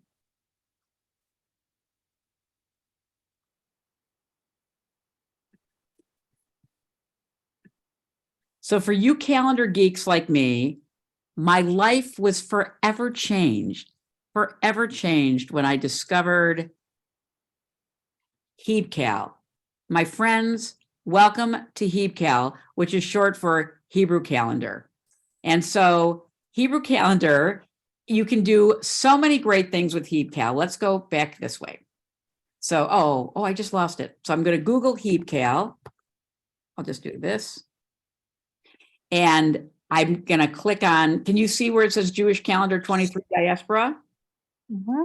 So for you calendar geeks like me, my life was forever changed when I discovered HebCal. My friends, welcome to HebCal, which is short for Hebrew calendar. And so Hebrew calendar, you can do so many great things with HebCal. Let's go back this way. So, I just lost it. So I'm going to Google HebCal. I'll just do this. And I'm going to click on, can you see where it says Jewish calendar 23 diaspora? Mhm.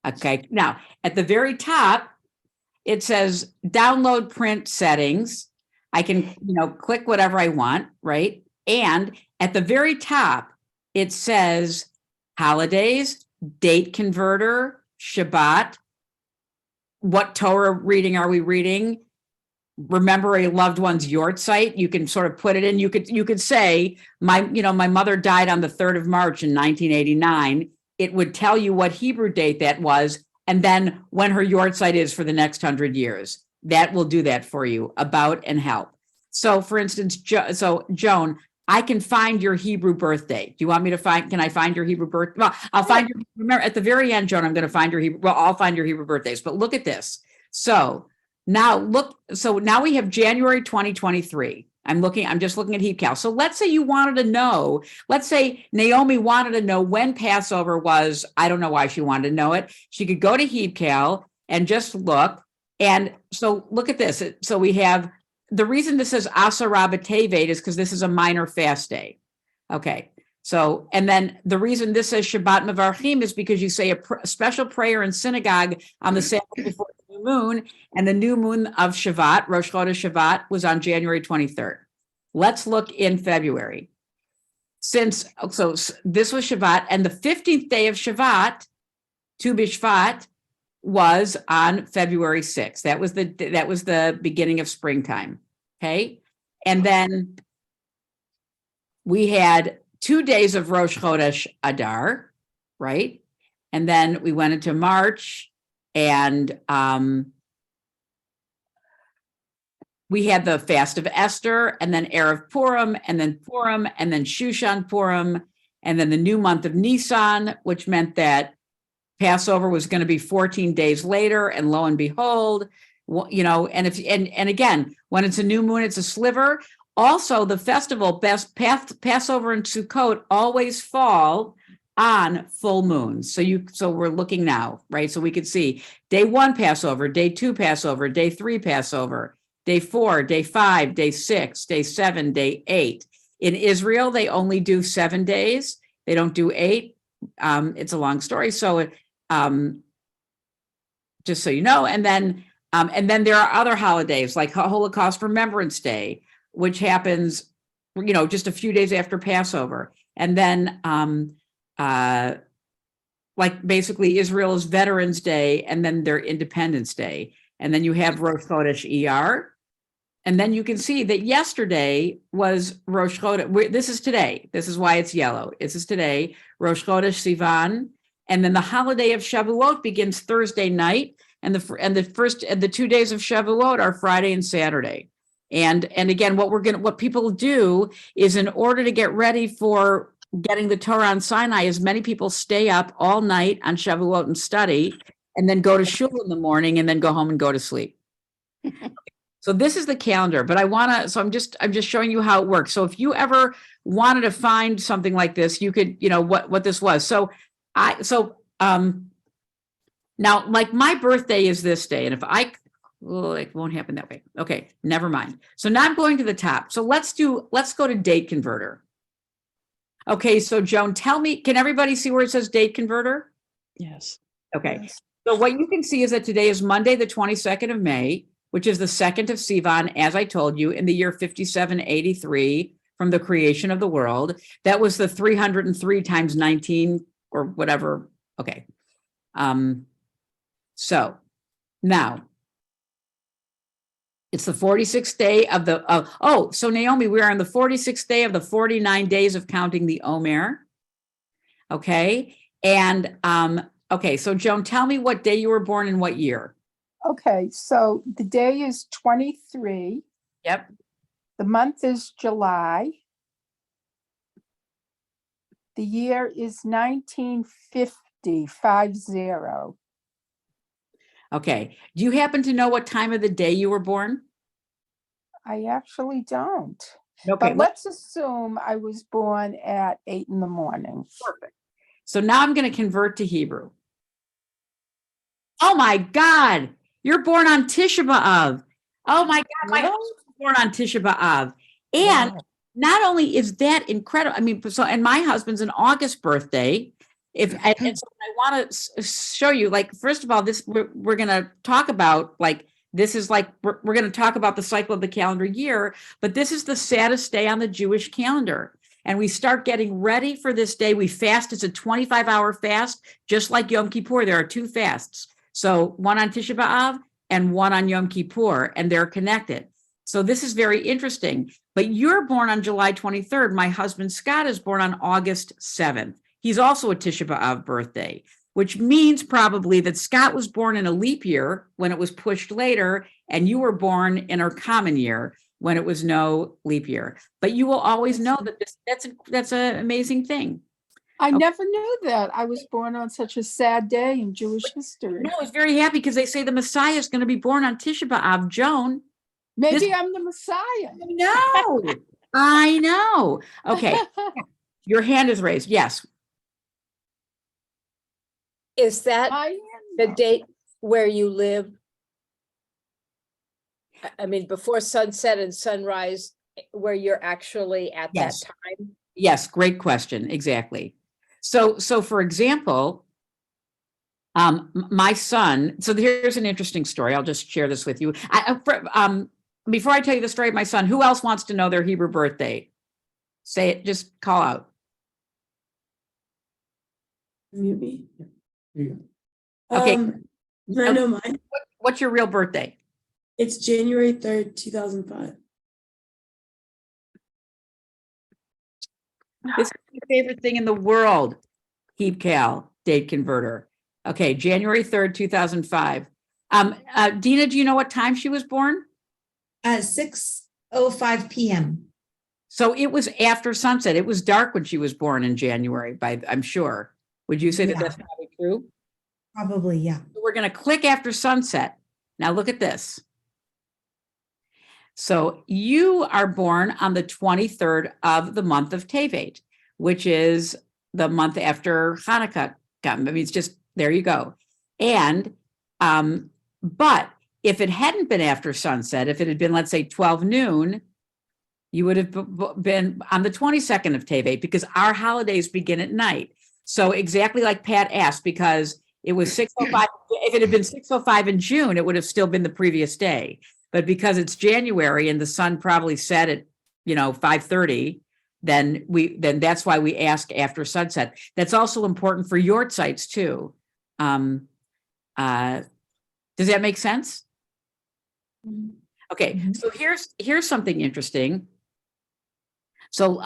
Okay. Now, at the very top, it says download print settings. I can, click whatever I want, right? And at the very top, it says holidays, date converter, Shabbat. What Torah reading are we reading? Remember a loved one's yort site. You can sort of put it in. You could say my mother died on the 3rd of March in 1989. It would tell you what Hebrew date that was, and then when her yort site is for the next 100 years. That will do that for you, about and help. So for instance, Joan, I can find your Hebrew birthday. Do you want me to can I find your Hebrew birthday? Well, I'll find remember at the very end, Joan, I'm going to find your Hebrew. Well, I'll find your Hebrew birthdays, but look at this. So now we have January 2023. I'm just looking at HebCal. So let's say you wanted to know, let's say Naomi wanted to know when Passover was. I don't know why she wanted to know it. She could go to HebCal and just look. And so look at this. So we have, the reason this says Asara B'Tevet is because this is a minor fast day. Okay. So, and then the reason this says Shabbat Mevarchim is because you say a special prayer in synagogue on the Sabbath before the new moon, and the new moon of Shabbat, Rosh Chodesh Shabbat, was on January 23rd. Let's look in February. this was Shabbat, and the 15th day of Shabbat, Tu B'Shvat, was on February 6th. That was the beginning of springtime. Okay. And then we had 2 days of Rosh Chodesh Adar, right? And then we went into March, and we had the fast of Esther, and then Erev Purim, and then Shushan Purim, and then the new month of Nisan, which meant that Passover was going to be 14 days later, and lo and behold, and again, when it's a new moon, it's a sliver. Also, the festival, Passover and Sukkot always fall on full moons. So we're looking now, right? So we could see day 1 Passover, day 2 Passover, day 3 Passover, day 4, day 5, day 6, day 7, day 8. In Israel, they only do 7 days. They don't do 8. It's a long story. So just so you know, and then there are other holidays like Holocaust Remembrance Day, which happens, just a few days after Passover. And then like basically Israel's Veterans Day, and then their Independence Day. And then you have Rosh Chodesh Iyar. And then you can see that yesterday was Rosh Chodesh. This is today. This is why it's yellow. This is today, Rosh Chodesh Sivan. And then the holiday of Shavuot begins Thursday night, and the 2 days of Shavuot are Friday and Saturday. And again, what people do is, in order to get ready for getting the Torah on Sinai, is many people stay up all night on Shavuot and study, and then go to shul in the morning, and then go home and go to sleep. So this is the calendar, but I'm just showing you how it works. So if you ever wanted to find something like this, you could, what this was. Now, like, my birthday is this day, and if it won't happen that way. Okay, never mind. So now I'm going to the top. So let's go to date converter. Okay, so Joan, tell me, can everybody see where it says date converter? Yes. Okay. Yes. So what you can see is that today is Monday, the 22nd of May, which is the 2nd of Sivan, as I told you, in the year 5783 from the creation of the world. That was the 303 times 19 or whatever. Okay. So now it's the 46th day of so Naomi, we are on the 46th day of the 49 days of counting the Omer. Okay. And, okay. So Joan, tell me what day you were born and what year. Okay, so the day is 23. Yep. The month is July. The year is 1950, 50. Okay. Do you happen to know what time of the day you were born? I actually don't. Okay. But let's assume I was born at 8 in the morning. Perfect. So now I'm going to convert to Hebrew. Oh my God. You're born on Tisha B'Av. Oh my God. My husband was born on Tisha B'Av. And not only is that incredible, I mean, and my husband's an August birthday. And so I want to show you, like, first of all, we're going to talk about, like, this is like, we're going to talk about the cycle of the calendar year, but this is the saddest day on the Jewish calendar. And we start getting ready for this day. We fast. It's a 25-hour fast, just like Yom Kippur. There are 2 fasts. So one on Tisha B'Av and one on Yom Kippur, and they're connected. So this is very interesting. But you're born on July 23rd. My husband, Scott, is born on August 7th. He's also a Tisha B'Av birthday, which means probably that Scott was born in a leap year when it was pushed later, and you were born in a common year when it was no leap year. But you will always know that that's an amazing thing. I never knew that. I was born on such a sad day in Jewish history. No, I was very happy because they say the Messiah is going to be born on Tisha B'Av. Joan. Maybe I'm the Messiah. No, I know. Okay. Your hand is raised. Yes. Is that the date where you live? I mean, before sunset and sunrise, where you're actually at that time? Yes, great question. Exactly. So for example, my son, so here's an interesting story. I'll just share this with you. Before I tell you the story of my son, who else wants to know their Hebrew birthday? Say it, just call out. Mute me. Here you go. Okay. Can I know mine? What's your real birthday? It's January 3rd, 2005. This is my favorite thing in the world. HeapCal date converter. Okay, January 3rd, 2005. Dina, do you know what time she was born? 6:05 p.m. So it was after sunset. It was dark when she was born in January, I'm sure. Would you say that Yeah. that's probably true? Probably, yeah. So we're going to click after sunset. Now look at this. So you are born on the 23rd of the month of Tevet, which is the month after Hanukkah. I mean, it's just, there you go. And, but if it hadn't been after sunset, if it had been, let's say 12 noon, you would have been on the 22nd of Tevet, because our holidays begin at night. So exactly like Pat asked, because it was 6:05, if it had been 6:05 in June, it would have still been the previous day. But because it's January and the sun probably set at, 5:30, then that's why we ask after sunset. That's also important for your sites too. Does that make sense? Okay, so here's something interesting. So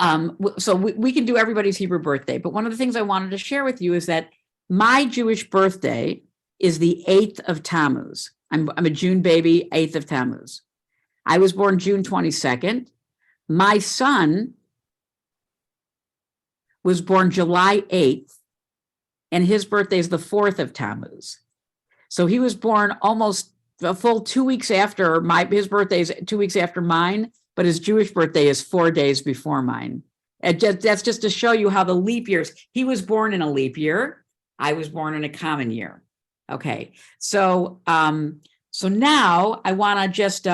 we can do everybody's Hebrew birthday, but one of the things I wanted to share with you is that my Jewish birthday is the 8th of Tammuz. I'm a June baby, 8th of Tammuz. I was born June 22nd. My son was born July 8th, and his birthday is the 4th of Tammuz. So he was born almost a full 2 weeks after his birthday is 2 weeks after mine, but his Jewish birthday is 4 days before mine. That's just to show you how the leap years, he was born in a leap year. I was born in a common year. Okay, so now I want to just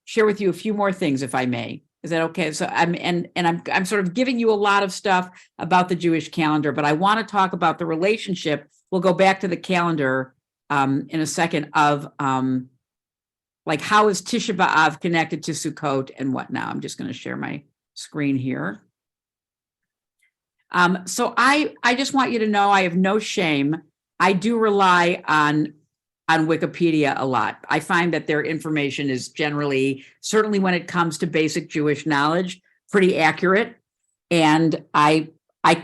share with you a few more things, if I may. Is that okay? So I'm sort of giving you a lot of stuff about the Jewish calendar, but I want to talk about the relationship. We'll go back to the calendar in a second of like how is Tisha B'Av connected to Sukkot and what now. I'm just going to share my screen here. So I just want you to know I have no shame. I do rely on Wikipedia a lot. I find that their information is generally, certainly when it comes to basic Jewish knowledge, pretty accurate. And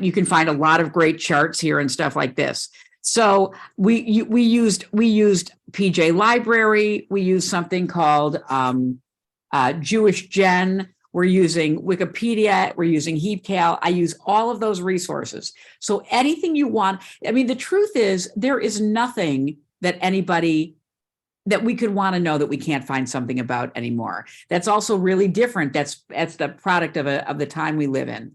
you can find a lot of great charts here and stuff like this. So we used PJ Library. We used something called Jewish Gen. We're using Wikipedia, we're using HeapCal. I use all of those resources. So anything you want, I mean, the truth is there is nothing that we could want to know that we can't find something about anymore. That's also really different. That's the product of the time we live in.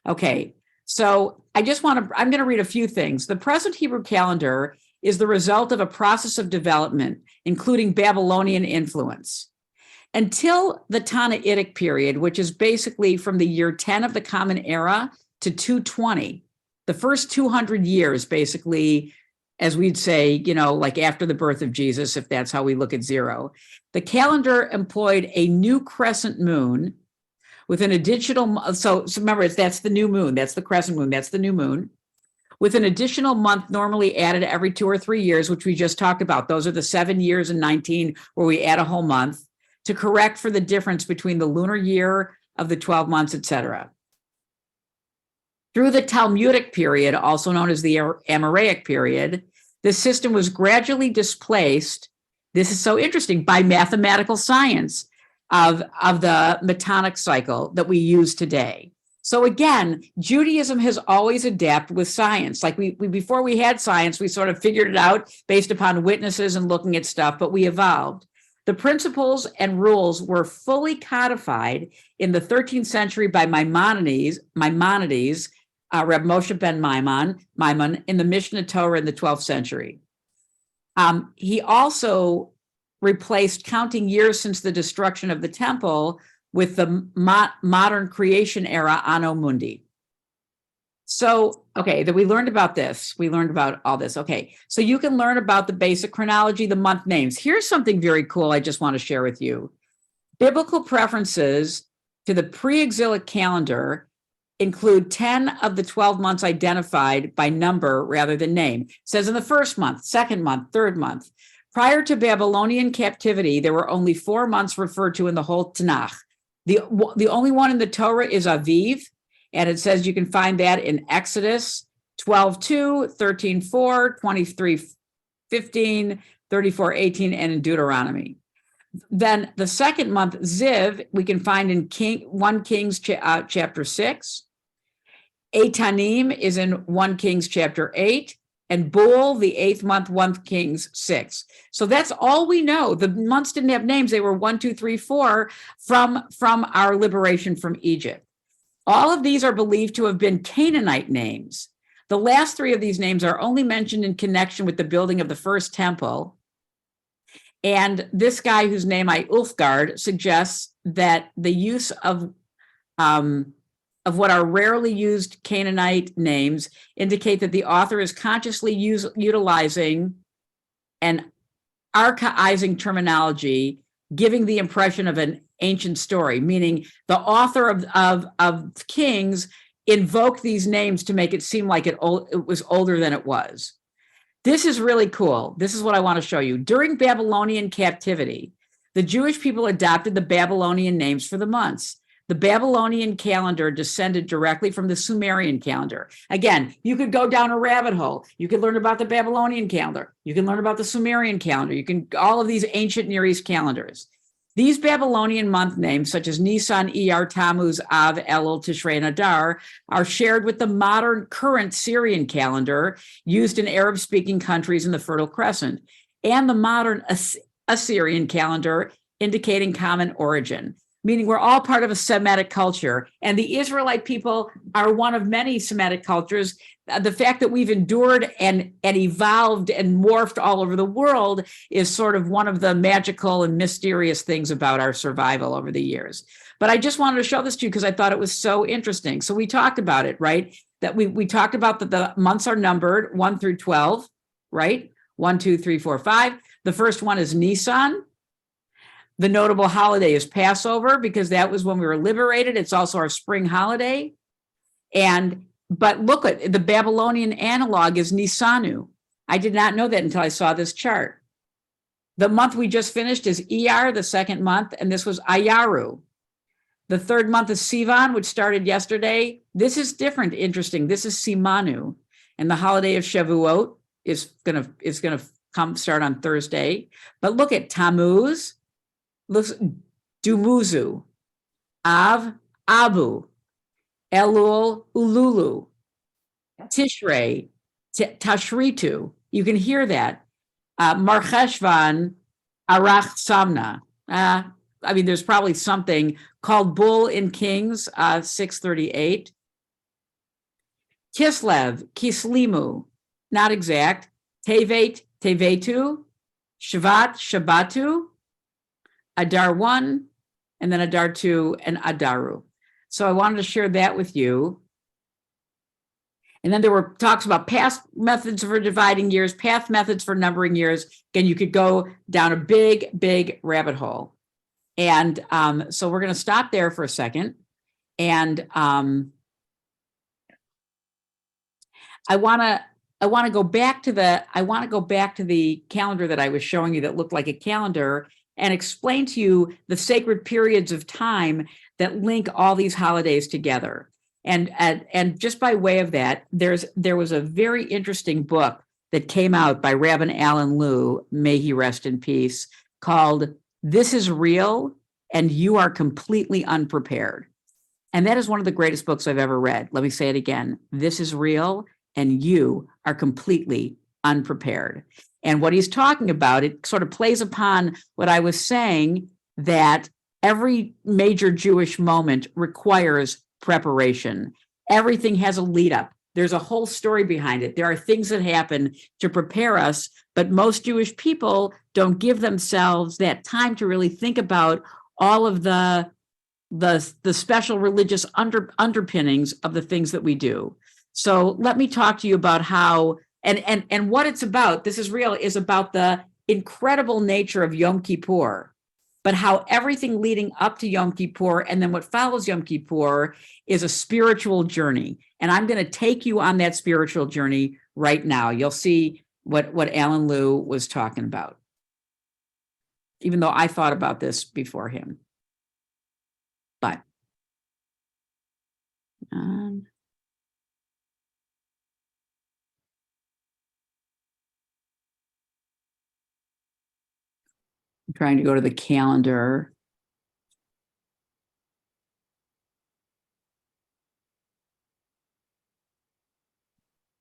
Okay, so I'm going to read a few things. The present Hebrew calendar is the result of a process of development, including Babylonian influence. Until the Tannaitic period, which is basically from the year 10 of the Common Era to 220, the first 200 years, basically, as we'd say, like after the birth of Jesus, if that's how we look at zero, the calendar employed a new crescent moon with an additional, so remember, that's the new moon, that's the crescent moon, that's the new moon, with an additional month normally added every 2 or 3 years, which we just talked about. Those are the 7 years and 19 where we add a whole month, to correct for the difference between the lunar year of the 12 months, etc. Through the Talmudic period, also known as the Amoraic period, this system was gradually displaced, this is so interesting, by mathematical science of the Metonic cycle that we use today. So again, Judaism has always adapted with science. Like we before we had science, we sort of figured it out based upon witnesses and looking at stuff, but we evolved. The principles and rules were fully codified in the 13th century by Maimonides, Reb Moshe ben Maimon, in the Mishnah Torah in the 12th century. He also replaced counting years since the destruction of the temple with the modern creation era Anno Mundi. So, okay, that we learned about this. We learned about all this. Okay, so you can learn about the basic chronology, the month names. Here's something very cool I just want to share with you. Biblical preferences to the pre-exilic calendar include 10 of the 12 months identified by number rather than name. It says in the first month, second month, third month. Prior to Babylonian captivity, there were only 4 months referred to in the whole Tanakh. The only one in the Torah is Aviv, and it says you can find that in Exodus 12:2, 13:4, 23:15, 34:18, and in Deuteronomy. Then the second month, Ziv, we can find in 1 Kings chapter 6. Etanim is in 1 Kings chapter 8. And Bul, the 8th month, 1 Kings 6. So that's all we know. The months didn't have names. They were 1, 2, 3, 4 from our liberation from Egypt. All of these are believed to have been Canaanite names. The last 3 of these names are only mentioned in connection with the building of the first temple. And this guy, whose name I Ulfgard, suggests that the use of what are rarely used Canaanite names indicate that the author is consciously utilizing and archaizing terminology, giving the impression of an ancient story, meaning the author of Kings invoked these names to make it seem like it was older than it was. This is really cool. This is what I want to show you. During Babylonian captivity, the Jewish people adopted the Babylonian names for the months. The Babylonian calendar descended directly from the Sumerian calendar. Again, you could go down a rabbit hole. You could learn about the Babylonian calendar. You can learn about the Sumerian calendar. You can all of these ancient Near East calendars. These Babylonian month names, such as Nisan, Iyar, Tammuz, Av, Elul, Tishrei, and Adar, are shared with the modern current Syrian calendar used in Arab-speaking countries in the Fertile Crescent, and the modern Assyrian calendar, indicating common origin, meaning we're all part of a Semitic culture. And the Israelite people are one of many Semitic cultures. The fact that we've endured and evolved and morphed all over the world is sort of one of the magical and mysterious things about our survival over the years. But I just wanted to show this to you because I thought it was so interesting. So we talked about it, right? That we talked about that the months are numbered 1 through 12, right? 1, 2, 3, 4, 5. The first one is Nisan. The notable holiday is Passover because that was when we were liberated. It's also our spring holiday. But look at the Babylonian analog is Nisanu. I did not know that until I saw this chart. The month we just finished is Iyar, the second month, and this was Ayaru. The third month is Sivan, which started yesterday. This is different, interesting. This is Simanu, and the holiday of Shavuot is gonna come start on Thursday. But look at Tammuz, looks Dumuzu, Av, Abu, Elul, Ululu, Tishrei, Tashritu. You can hear that. Marcheshvan, Arach Samna. I mean, there's probably something called Bull in Kings, 638. Kislev, Kislimu, not exact. Tevet, Tevetu, Shvat, Shabbatu, Adar 1, and then Adar 2, and Adaru. So I wanted to share that with you. And then there were talks about past methods for dividing years, past methods for numbering years. Again, you could go down a big, big rabbit hole. And so we're going to stop there for a second. And I want to go back to the calendar that I was showing you that looked like a calendar and explain to you the sacred periods of time that link all these holidays together. And just by way of that, there was a very interesting book that came out by Rabbi Alan Lew, may he rest in peace, called This is Real and You Are Completely Unprepared. And that is one of the greatest books I've ever read. Let me say it again. This is real and you are completely unprepared. And what he's talking about, it sort of plays upon what I was saying, that every major Jewish moment requires preparation. Everything has a lead up. There's a whole story behind it. There are things that happen to prepare us, but most Jewish people don't give themselves that time to really think about all of the special religious underpinnings of the things that we do. So let me talk to you about how and what it's about. This is real, is about the incredible nature of Yom Kippur. but how everything leading up to Yom Kippur and then what follows Yom Kippur is a spiritual journey. And I'm going to take you on that spiritual journey right now. You'll see what Alan Liu was talking about, even though I thought about this before him. But I'm trying to go to the calendar.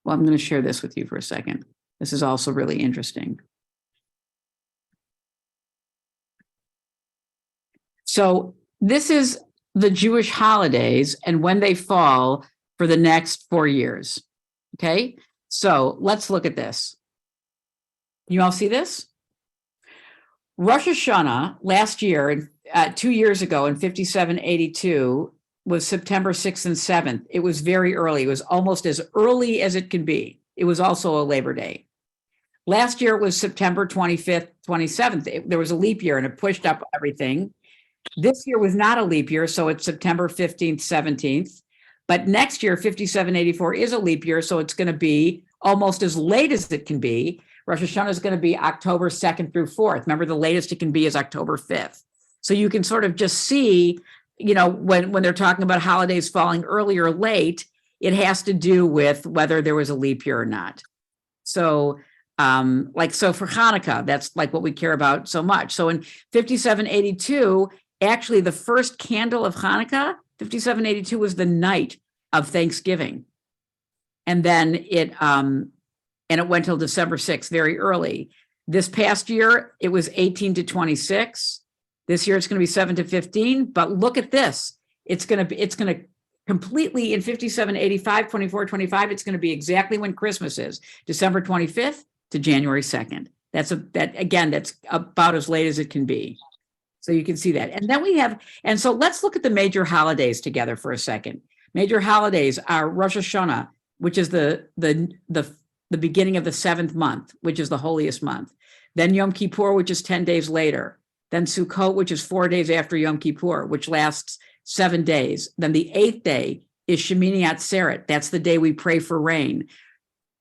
Well, I'm going to share this with you for a second. This is also really interesting. So this is the Jewish holidays and when they fall for the next 4 years. Okay, so let's look at this. You all see this? Rosh Hashanah last year, 2 years ago in 5782, was September 6th and 7th. It was very early. It was almost as early as it can be. It was also a Labor Day. Last year it was September 25th, 27th. There was a leap year and it pushed up everything. This year was not a leap year, so it's September 15th, 17th. But next year, 5784 is a leap year, so it's going to be almost as late as it can be. Rosh Hashanah is going to be October 2nd through 4th. Remember, the latest it can be is October 5th. So you can sort of just see, you know, when they're talking about holidays falling early or late, it has to do with whether there was a leap year or not. So so for Hanukkah, that's like what we care about so much. So in 5782, actually the first candle of Hanukkah, 5782 was the night of Thanksgiving. And then it went till December 6th, very early. This past year, it was 18 to 26. This year it's going to be 7 to 15, but look at this. It's going to completely in 5785, 24, 25, it's going to be exactly when Christmas is, December 25th to January 2nd. That's about as late as it can be. So you can see that. And then so let's look at the major holidays together for a second. Major holidays are Rosh Hashanah, which is the beginning of the 7th month, which is the holiest month. Then Yom Kippur, which is 10 days later. Then Sukkot, which is 4 days after Yom Kippur, which lasts 7 days. Then the 8th day is Shemini Atzeret. That's the day we pray for rain.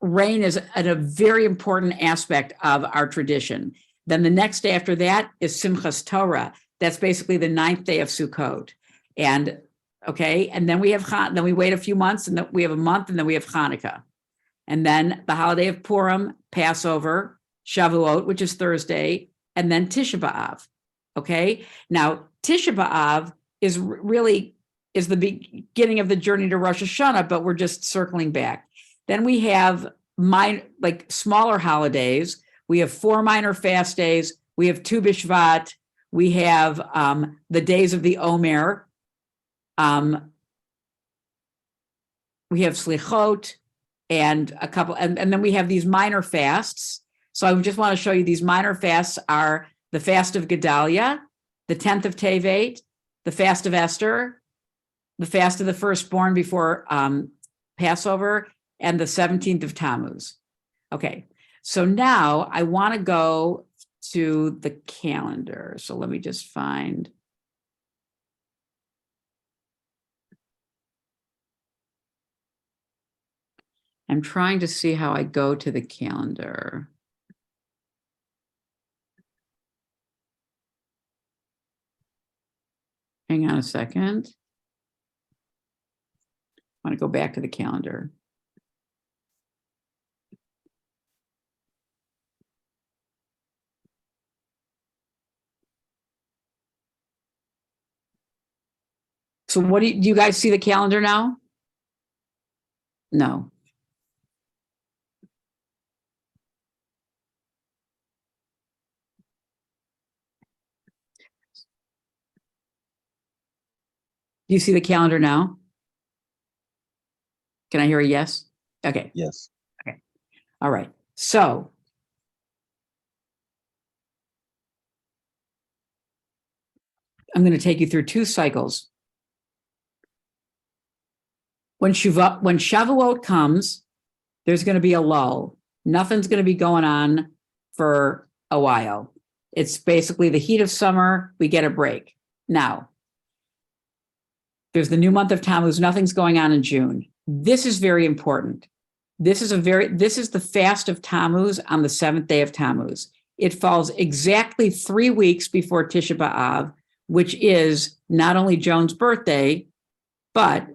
Rain is a very important aspect of our tradition. Then the next day after that is Simchas Torah. That's basically the 9th day of Sukkot. And then then we wait a few months, and then we have a month, and then we have Hanukkah. And then the holiday of Purim, Passover, Shavuot, which is Thursday, and then Tisha B'Av. Okay. Now, Tisha B'Av is the beginning of the journey to Rosh Hashanah, but we're just circling back. Then we have smaller holidays. We have 4 minor fast days. We have Tu B'Shvat. We have the days of the Omer. We have Slichot and a couple, and then we have these minor fasts. So I just want to show you these minor fasts are the fast of Gedalia, the 10th of Tevet, the fast of Esther, the fast of the firstborn before Passover, and the 17th of Tammuz. Okay, so now I want to go to the calendar. So let me just find. I'm trying to see how I go to the calendar. Hang on a second. I want to go back to the calendar. So do you guys see the calendar now? No. Do you see the calendar now? Can I hear a yes? Okay. Yes. Okay. All right. So I'm going to take you through 2 cycles. When Shavuot comes, there's going to be a lull. Nothing's going to be going on for a while. It's basically the heat of summer, we get a break. Now, there's the new month of Tammuz, nothing's going on in June. This is very important. This is the fast of Tammuz on the 7th day of Tammuz. It falls exactly 3 weeks before Tisha B'Av, which is not only Joan's birthday, but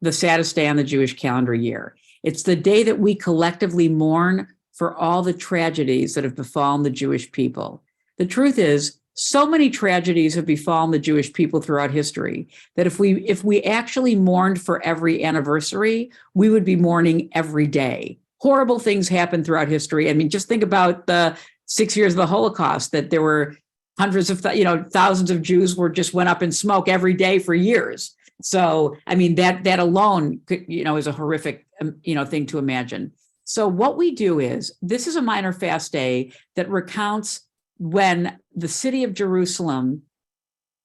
the saddest day on the Jewish calendar year. It's the day that we collectively mourn for all the tragedies that have befallen the Jewish people. The truth is, so many tragedies have befallen the Jewish people throughout history that if we actually mourned for every anniversary, we would be mourning every day. Horrible things happen throughout history. I mean, just think about the 6 years of the Holocaust, that there were hundreds of, thousands of Jews went up in smoke every day for years. So, I mean, that alone, is a horrific, thing to imagine. So what we do is, this is a minor fast day that recounts when the city of Jerusalem,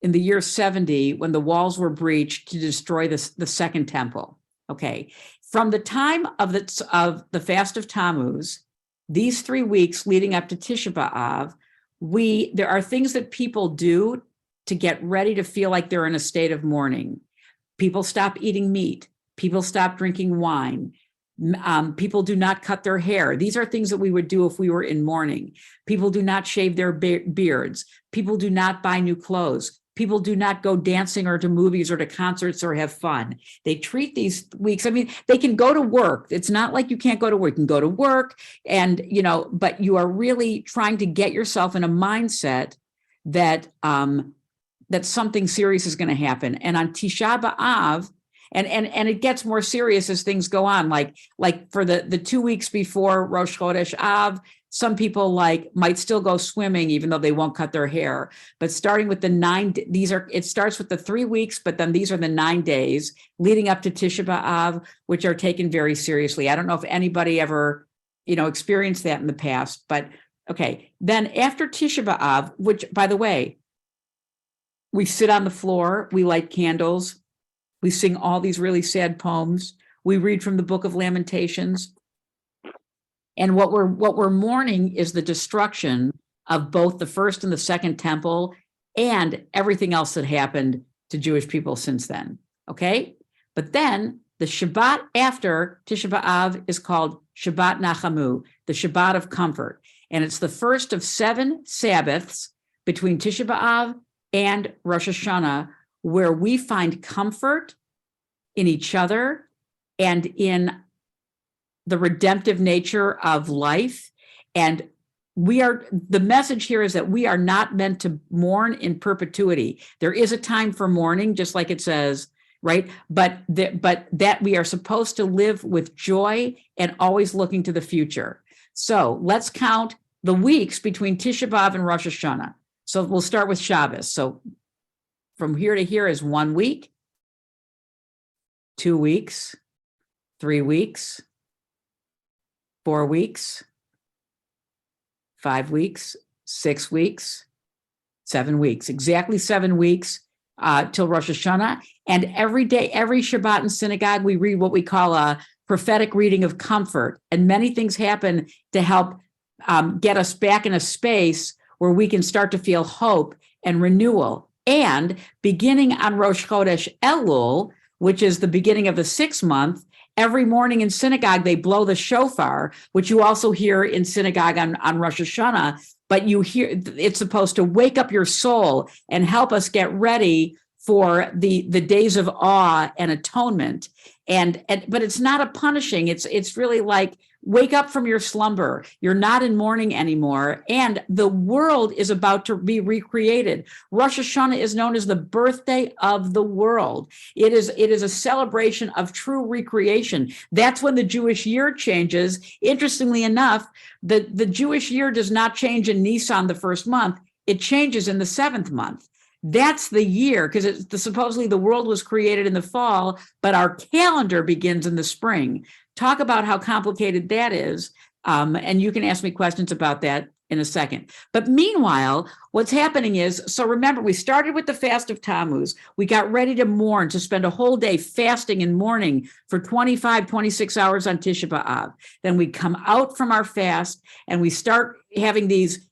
in the year 70, when the walls were breached to destroy the second temple. Okay, from the time of the fast of Tammuz, these 3 weeks leading up to Tisha B'Av, there are things that people do to get ready to feel like they're in a state of mourning. People stop eating meat. People stop drinking wine. People do not cut their hair. These are things that we would do if we were in mourning. People do not shave their beards. People do not buy new clothes. People do not go dancing or to movies or to concerts or have fun. They treat these weeks, they can go to work. It's not like you can't go to work. You can go to work and, but you are really trying to get yourself in a mindset that, that something serious is going to happen. And on Tisha B'Av, and it gets more serious as things go on. Like for the 2 weeks before Rosh Chodesh Av, some people might still go swimming even though they won't cut their hair. But starting with it starts with the 3 weeks, but then these are the 9 days leading up to Tisha B'Av, which are taken very seriously. I don't know if anybody ever, experienced that in the past, but okay. Then after Tisha B'Av, which, by the way, we sit on the floor, we light candles, we sing all these really sad poems. We read from the Book of Lamentations. And what we're mourning is the destruction of both the first and the second temple and everything else that happened to Jewish people since then. Okay? But then the Shabbat after Tisha B'Av is called Shabbat Nachamu, the Shabbat of comfort. And it's the first of 7 Sabbaths between Tisha B'Av and Rosh Hashanah, where we find comfort in each other and in the redemptive nature of life. And the message here is that we are not meant to mourn in perpetuity. There is a time for mourning, just like it says, right? But that we are supposed to live with joy and always looking to the future. So let's count the weeks between Tisha B'Av and Rosh Hashanah. So we'll start with Shabbos. So from here to here is 1 week, 2 weeks, 3 weeks, 4 weeks, 5 weeks, 6 weeks, 7 weeks, exactly 7 weeks till Rosh Hashanah. And every day, every Shabbat in synagogue, we read what we call a prophetic reading of comfort. And many things happen to help get us back in a space where we can start to feel hope and renewal. And beginning on Rosh Chodesh Elul, which is the beginning of the 6th month, every morning in synagogue, they blow the shofar, which you also hear in synagogue on Rosh Hashanah. But you hear, it's supposed to wake up your soul and help us get ready for the days of awe and atonement. But it's not a punishing. It's really like, wake up from your slumber. You're not in mourning anymore. And the world is about to be recreated. Rosh Hashanah is known as the birthday of the world. It is a celebration of true recreation. That's when the Jewish year changes. Interestingly enough, the Jewish year does not change in Nisan the first month. It changes in the 7th month. That's the year, because supposedly the world was created in the fall, but our calendar begins in the spring. Talk about how complicated that is. And you can ask me questions about that in a second. But meanwhile, what's happening is, so remember, we started with the fast of Tammuz. We got ready to mourn, to spend a whole day fasting and mourning for 25, 26 hours on Tisha B'Av. Then we come out from our fast and we start having these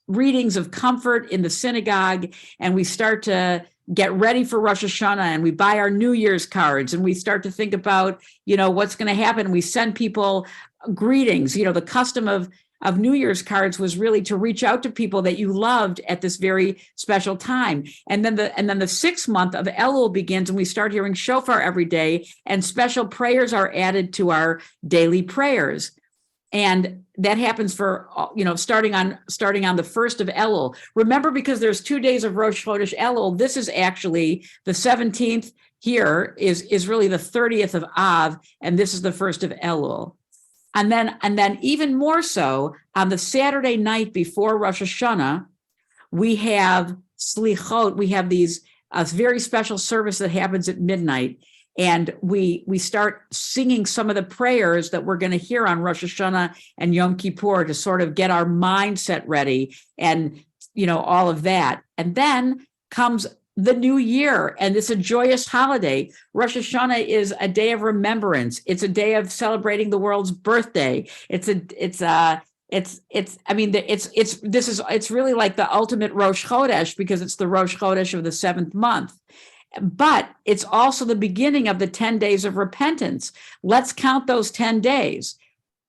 readings of comfort in the synagogue, and we start to get ready for Rosh Hashanah, and we buy our New Year's cards, and we start to think about, what's going to happen. We send people greetings. The custom of New Year's cards was really to reach out to people that you loved at this very special time. And then the 6th month of Elul begins, and we start hearing shofar every day, and special prayers are added to our daily prayers. And that happens for, starting on the 1st of Elul. Remember, because there's 2 days of Rosh Chodesh Elul, this is actually the 17th here is really the 30th of Av, and this is the 1st of Elul. And then even more so, on the Saturday night before Rosh Hashanah, we have Slichot. We have these very special service that happens at midnight. And we start singing some of the prayers that we're going to hear on Rosh Hashanah and Yom Kippur to sort of get our mindset ready and, all of that. And then comes the new year, and it's a joyous holiday. Rosh Hashanah is a day of remembrance. It's a day of celebrating the world's birthday. It's really like the ultimate Rosh Chodesh, because it's the Rosh Chodesh of the 7th month. But it's also the beginning of the 10 days of repentance. Let's count those 10 days.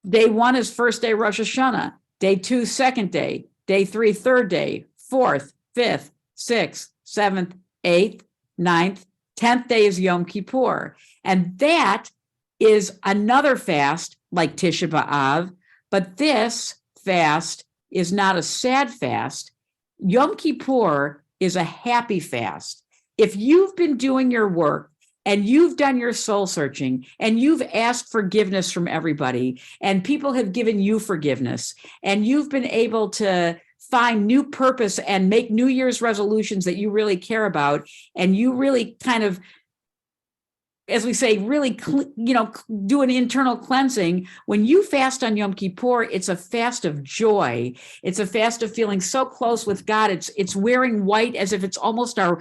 Day 1 is first day Rosh Hashanah. Day 2, second day. Day 3, third day. 4th, 5th, 6th, 7th, 8th, 9th, 10th day is Yom Kippur. And that is another fast like Tisha B'Av, but this fast is not a sad fast. Yom Kippur is a happy fast. If you've been doing your work and you've done your soul searching and you've asked forgiveness from everybody and people have given you forgiveness and you've been able to find new purpose and make New Year's resolutions that you really care about, and you really kind of, as we say, really, do an internal cleansing. When you fast on Yom Kippur, it's a fast of joy. It's a fast of feeling so close with God. It's wearing white as if it's almost our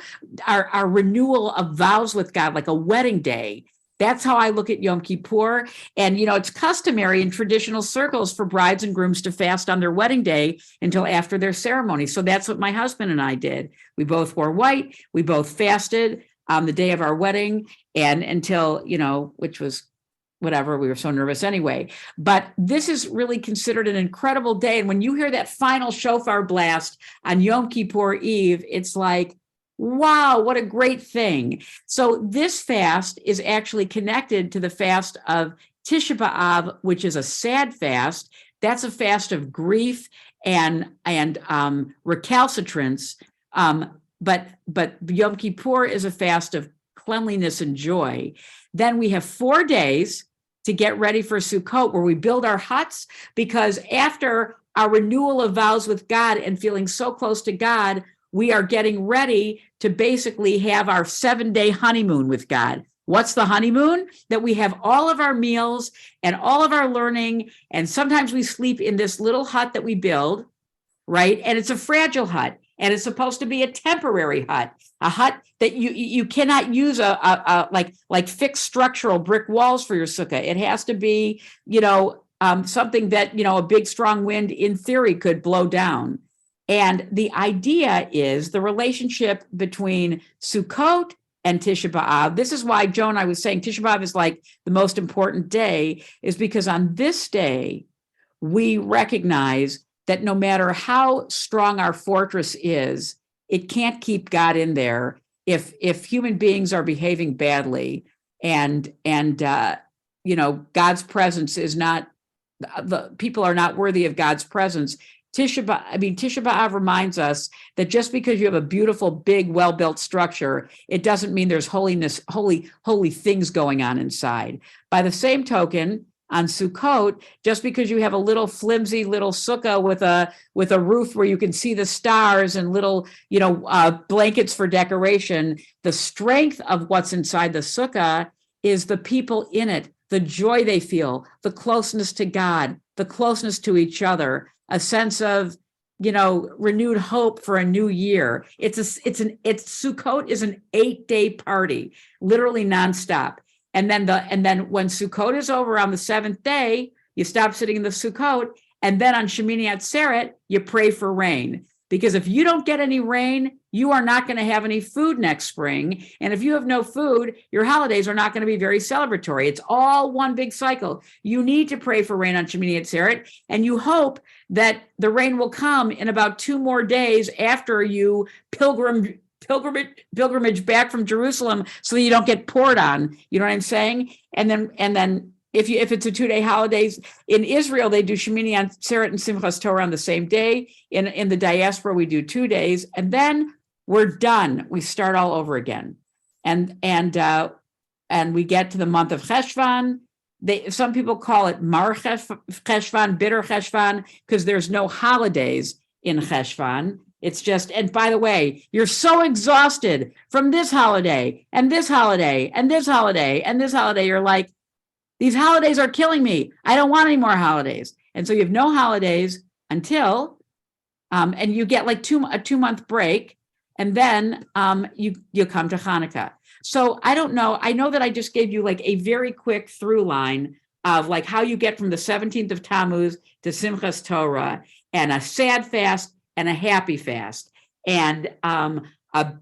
renewal of vows with God, like a wedding day. That's how I look at Yom Kippur. And, it's customary in traditional circles for brides and grooms to fast on their wedding day until after their ceremony. So that's what my husband and I did. We both wore white. We both fasted on the day of our wedding, and until, which was whatever, we were so nervous anyway. But this is really considered an incredible day. And when you hear that final shofar blast on Yom Kippur Eve, it's like, wow, what a great thing. So this fast is actually connected to the fast of Tisha B'Av, which is a sad fast. That's a fast of grief and recalcitrance. But Yom Kippur is a fast of cleanliness and joy. Then we have 4 days to get ready for Sukkot, where we build our huts, because after our renewal of vows with God and feeling so close to God, we are getting ready to basically have our 7-day honeymoon with God. What's the honeymoon? That we have all of our meals and all of our learning, and sometimes we sleep in this little hut that we build, right? And it's a fragile hut. And it's supposed to be a temporary hut, a hut that you cannot use like fixed structural brick walls for your sukkah. It has to be, something that, a big strong wind in theory could blow down. And the idea is the relationship between Sukkot and Tisha B'Av. This is why, Joan, I was saying Tisha B'Av is like the most important day, is because on this day, we recognize that no matter how strong our fortress is, it can't keep God in there if human beings are behaving badly and God's presence is not, the people are not worthy of God's presence. Tisha B'Av reminds us that just because you have a beautiful, big, well-built structure, it doesn't mean there's holy things going on inside. By the same token, on Sukkot, just because you have a little flimsy little sukkah with a roof where you can see the stars and little, blankets for decoration, the strength of what's inside the sukkah is the people in it, the joy they feel, the closeness to God, the closeness to each other, a sense of, renewed hope for a new year. Sukkot is an 8-day party, literally nonstop. And then when Sukkot is over on the 7th day, you stop sitting in the Sukkot, And then on Shemini Atzeret, you pray for rain. Because if you don't get any rain, you are not going to have any food next spring. And if you have no food, your holidays are not going to be very celebratory. It's all one big cycle. You need to pray for rain on Shemini Atzeret, and you hope that the rain will come in about 2 more days after you pilgrimage back from Jerusalem, so that you don't get poured on. You know what I'm saying? And then if it's a 2-day holidays in Israel, they do Shemini Atzeret and Simchas Torah on the same day. In the diaspora, we do 2 days, and then we're done. We start all over again, and we get to the month of Cheshvan. Some people call it Mar Cheshvan, bitter Cheshvan, because there's no holidays in Cheshvan. It's just, and by the way, you're so exhausted from this holiday and this holiday and this holiday and this holiday. You're like, these holidays are killing me. I don't want any more holidays. And so you have no holidays until, and you get like a 2-month break, and then you come to Hanukkah. So I don't know. I know that I just gave you like a very quick through line of like how you get from the 17th of Tammuz to Simchas Torah, and a sad fast and a happy fast, and a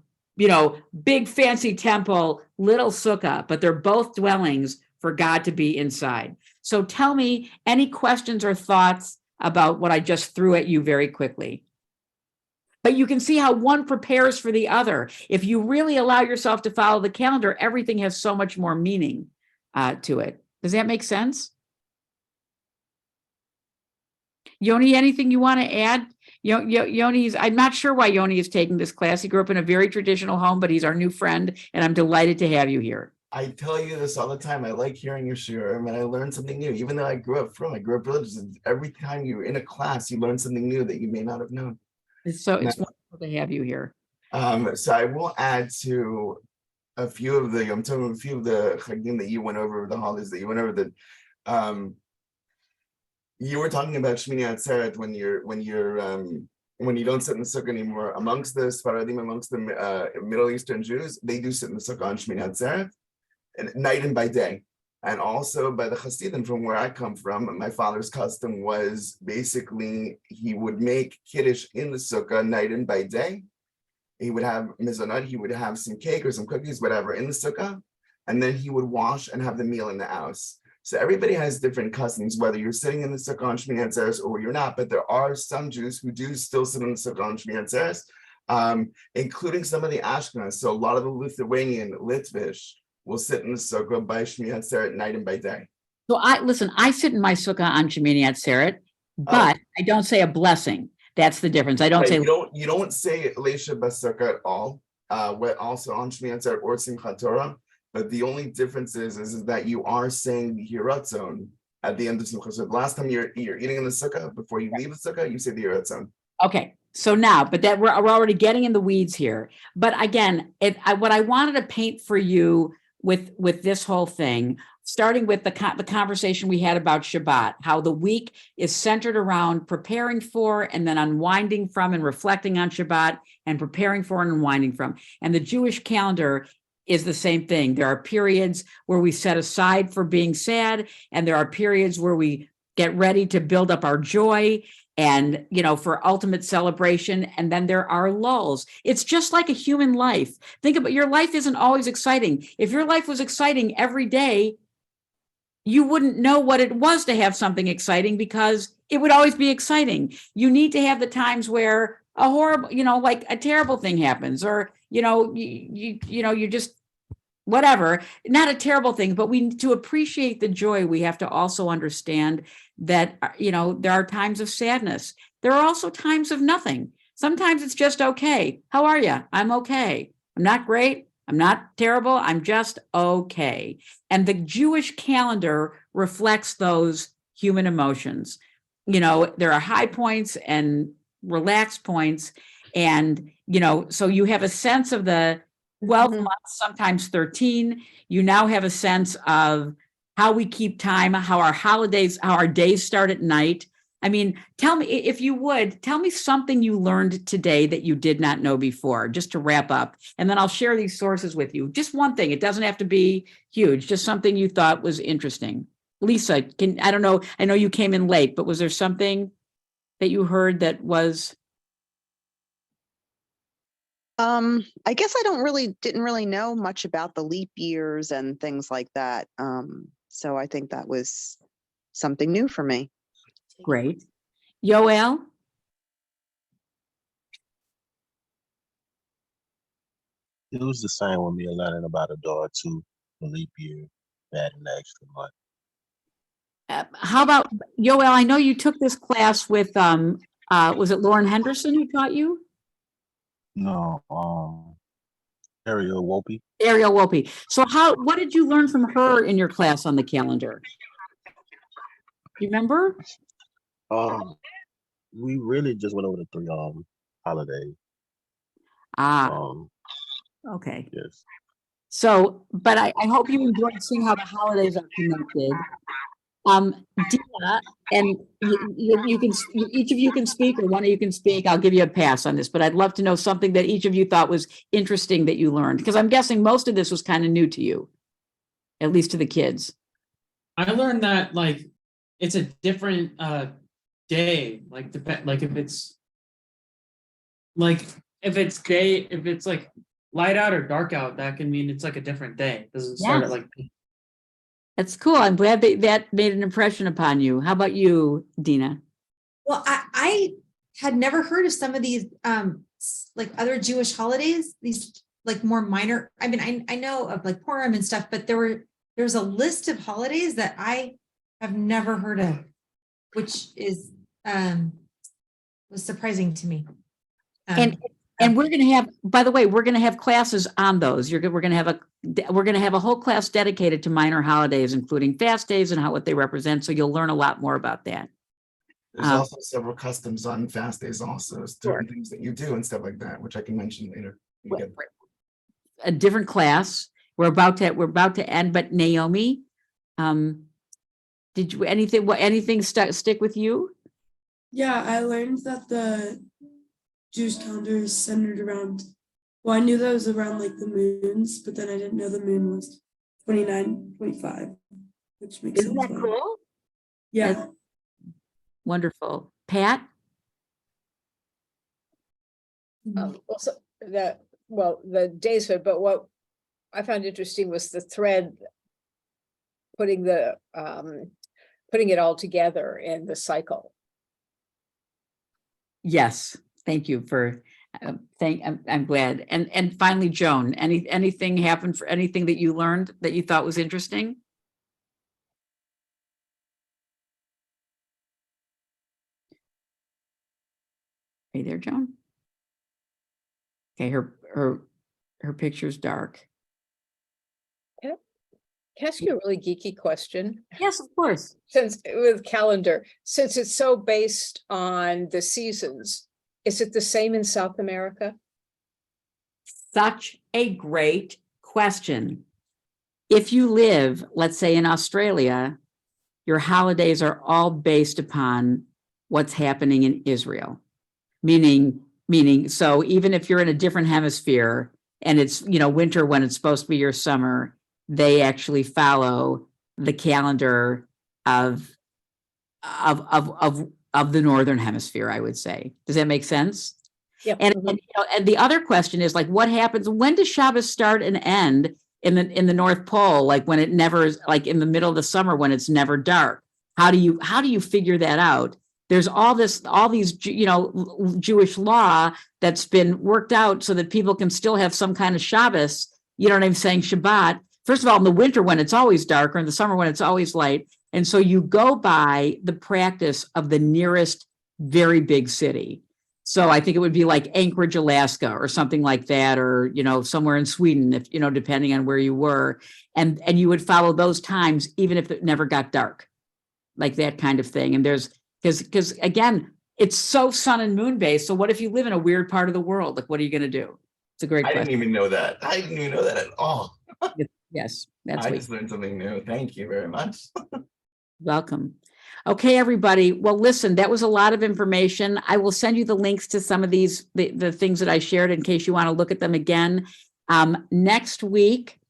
big fancy temple, little sukkah, but they're both dwellings for God to be inside. So tell me any questions or thoughts about what I just threw at you very quickly. But you can see how one prepares for the other. If you really allow yourself to follow the calendar, everything has so much more meaning to it. Does that make sense? Yoni, anything you want to add? Yoni's, I'm not sure why Yoni is taking this class. He grew up in a very traditional home, but he's our new friend, and I'm delighted to have you here. I tell you this all the time. I like hearing your shiurim, and I learn something new. Even though I grew up religious, every time you're in a class, you learn something new that you may not have known. It's wonderful to have you here. So I will add to a few of the chagim that you went over, the holidays that you went over. That you were talking about Shmini Atzeret when you don't sit in the sukkah anymore. Amongst the Sfaradim, amongst the Middle Eastern Jews, they do sit in the sukkah on Shmini Atzeret, night and by day. And also by the Hasidim, from where I come from, my father's custom was basically he would make kiddush in the sukkah night and by day. He would have mizonot, he would have some cake or some cookies, whatever, in the sukkah, and then he would wash and have the meal in the house. So everybody has different customs, whether you're sitting in the sukkah on Shmini Atzeres or you're not, but there are some Jews who do still sit in the sukkah on Shmini Atzeres, including some of the Ashkenaz. So a lot of the Lithuanian, Litvish, will sit in the sukkah by Shmini Atzeret night and by day. So I sit in my sukkah on Shemini Atzeret, but I don't say a blessing. That's the difference. I don't say you don't say Leisha Basukah at all. Also on Shmini Atzeret or Simchat Torah. But the only difference is that you are saying the Hiratzon at the end of Simchat. So the last time you're eating in the sukkah, before you leave the sukkah, you say the Hiratzon. Okay. So now, but that we're already getting in the weeds here. But again, what I wanted to paint for you with this whole thing, starting with the conversation we had about Shabbat, how the week is centered around preparing for and then unwinding from and reflecting on Shabbat and preparing for and unwinding from. And the Jewish calendar is the same thing. There are periods where we set aside for being sad, and there are periods where we get ready to build up our joy and, for ultimate celebration. And then there are lulls. It's just like a human life. Think about your life isn't always exciting. If your life was exciting every day, you wouldn't know what it was to have something exciting because it would always be exciting. You need to have the times where a horrible, like a terrible thing happens, or, you just, whatever, not a terrible thing, but to appreciate the joy, we have to also understand that, there are times of sadness. There are also times of nothing. Sometimes it's just okay. How are you? I'm okay. I'm not great. I'm not terrible. I'm just okay. And the Jewish calendar reflects those human emotions. There are high points and relaxed points. And, so you have a sense of the 12 months, sometimes 13. You now have a sense of how we keep time, how our days start at night. I mean, tell me, if you would, tell me something you learned today that you did not know before, just to wrap up. And then I'll share these sources with you. Just one thing. It doesn't have to be huge, just something you thought was interesting. Lisa, I don't know, I know you came in late, but was there something that you heard that was? I guess I didn't really know much about the leap years and things like that. So I think that was something new for me. Great. Yoel? It was the same with me learning about a door too, the leap year, adding the extra month. How about, Yoel, I know you took this class with, was it Lauren Henderson who taught you? No, Ariel Wopey. Ariel Wopey. So what did you learn from her in your class on the calendar? You remember? We really just went over the 3 holidays. Okay. Yes. So, but I hope you enjoyed seeing how the holidays are connected. Dina, and you can, each of you can speak, or one of you can speak. I'll give you a pass on this, but I'd love to know something that each of you thought was interesting that you learned, because I'm guessing most of this was kind of new to you, at least to the kids. I learned that like it's a different day. Like if it's like light out or dark out, that can mean it's like a different day. It doesn't start at like. That's cool. I'm glad that made an impression upon you. How about you, Dina? Well, I had never heard of some of these like other Jewish holidays, these like more minor. I mean, I know of like Purim and stuff, but there's a list of holidays that I have never heard of, which is was surprising to me. And we're going to have, by the way, we're going to have classes on those. We're going to have a whole class dedicated to minor holidays, including fast days and what they represent. So you'll learn a lot more about that. There's also several customs on fast days, also certain things that you do and stuff like that, which I can mention later. A different class. We're about to end, but Naomi, did you anything stick with you? Yeah, I learned that the Jewish calendar is centered around, well, I knew that was around like the moons, but then I didn't know the moon was 29, 25, which makes sense. Isn't that cool? Yeah. That's wonderful. Pat? Also the days, but what I found interesting was the thread putting it all together in the cycle. Yes. Thank you for I'm glad. And finally, Joan, anything happened for anything that you learned that you thought was interesting? Are you there, Joan? Okay, her picture's dark. Can I ask you a really geeky question? Yes, of course. Since it's so based on the seasons, is it the same in South America? Such a great question. If you live, let's say in Australia, your holidays are all based upon what's happening in Israel. Meaning, so even if you're in a different hemisphere and it's, winter when it's supposed to be your summer, they actually follow the calendar of the northern hemisphere, I would say. Does that make sense? Yeah. And the other question is like, what happens? When does Shabbos start and end in the North Pole? Like when it never, like in the middle of the summer when it's never dark. How do you figure that out? There's all these Jewish law that's been worked out so that people can still have some kind of Shabbos. You know what I'm saying? Shabbat. First of all, in the winter when it's always dark, or in the summer when it's always light. And so you go by the practice of the nearest very big city. So I think it would be like Anchorage, Alaska, or something like that, or, somewhere in Sweden, if, depending on where you were. And you would follow those times, even if it never got dark, like that kind of thing. And because again, it's so sun and moon based. So what if you live in a weird part of the world? Like, what are you going to do? It's a great question. I didn't even know that. I didn't even know that at all. Yes, that's I just learned something new. Thank you very much. Welcome. Okay, everybody. Well, listen, that was a lot of information. I will send you the links to some of these, the things that I shared in case you want to look at them again. Next week,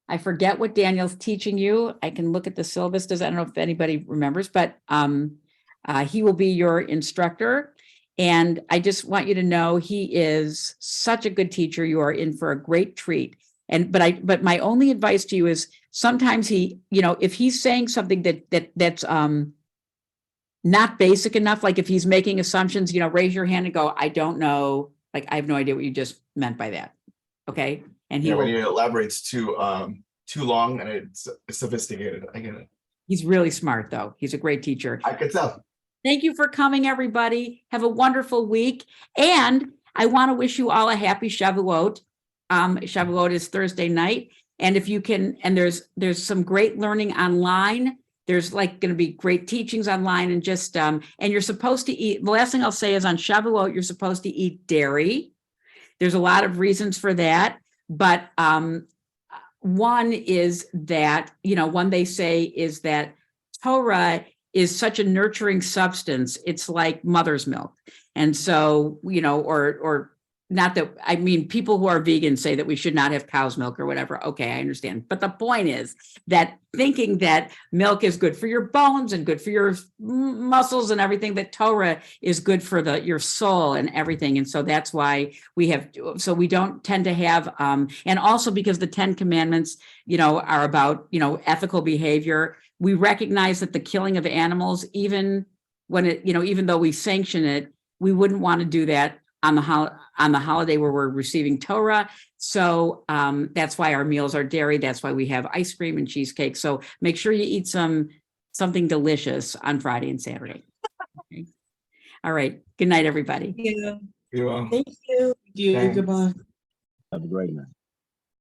I forget what Daniel's teaching you. I can look at the syllabus. I don't know if anybody remembers, but he will be your instructor. And I just want you to know he is such a good teacher. You are in for a great treat. But my only advice to you is sometimes he, if he's saying something that's not basic enough, like if he's making assumptions, raise your hand and go, I don't know, like I have no idea what you just meant by that. Okay. And he Yeah, when will, he elaborates too long and it's sophisticated. I get it. he's really smart though. He's a great teacher. I could tell. Thank you for coming, everybody. Have a wonderful week. And I want to wish you all a happy Shavuot. Shavuot is Thursday night. And if you can, and there's some great learning online. There's like going to be great teachings online and just, and you're supposed to eat, the last thing I'll say is on Shavuot, you're supposed to eat dairy. There's a lot of reasons for that. But one is that, one they say is that Torah is such a nurturing substance. It's like mother's milk. And so, or not that, I mean, people who are vegan say that we should not have cow's milk or whatever. Okay, I understand. But the point is that thinking that milk is good for your bones and good for your muscles and everything, that Torah is good for your soul and everything. And so that's why we don't tend to have, and also because the 10 Commandments, are about, ethical behavior. We recognize that the killing of animals, even when it, even though we sanction it, we wouldn't want to do that on the holiday where we're receiving Torah. So that's why our meals are dairy. That's why we have ice cream and cheesecake. So make sure you eat something delicious on Friday and Saturday. Okay. All right. Good night, everybody. You're welcome. Thank you. Thank you. Thanks. Goodbye. Have a great night.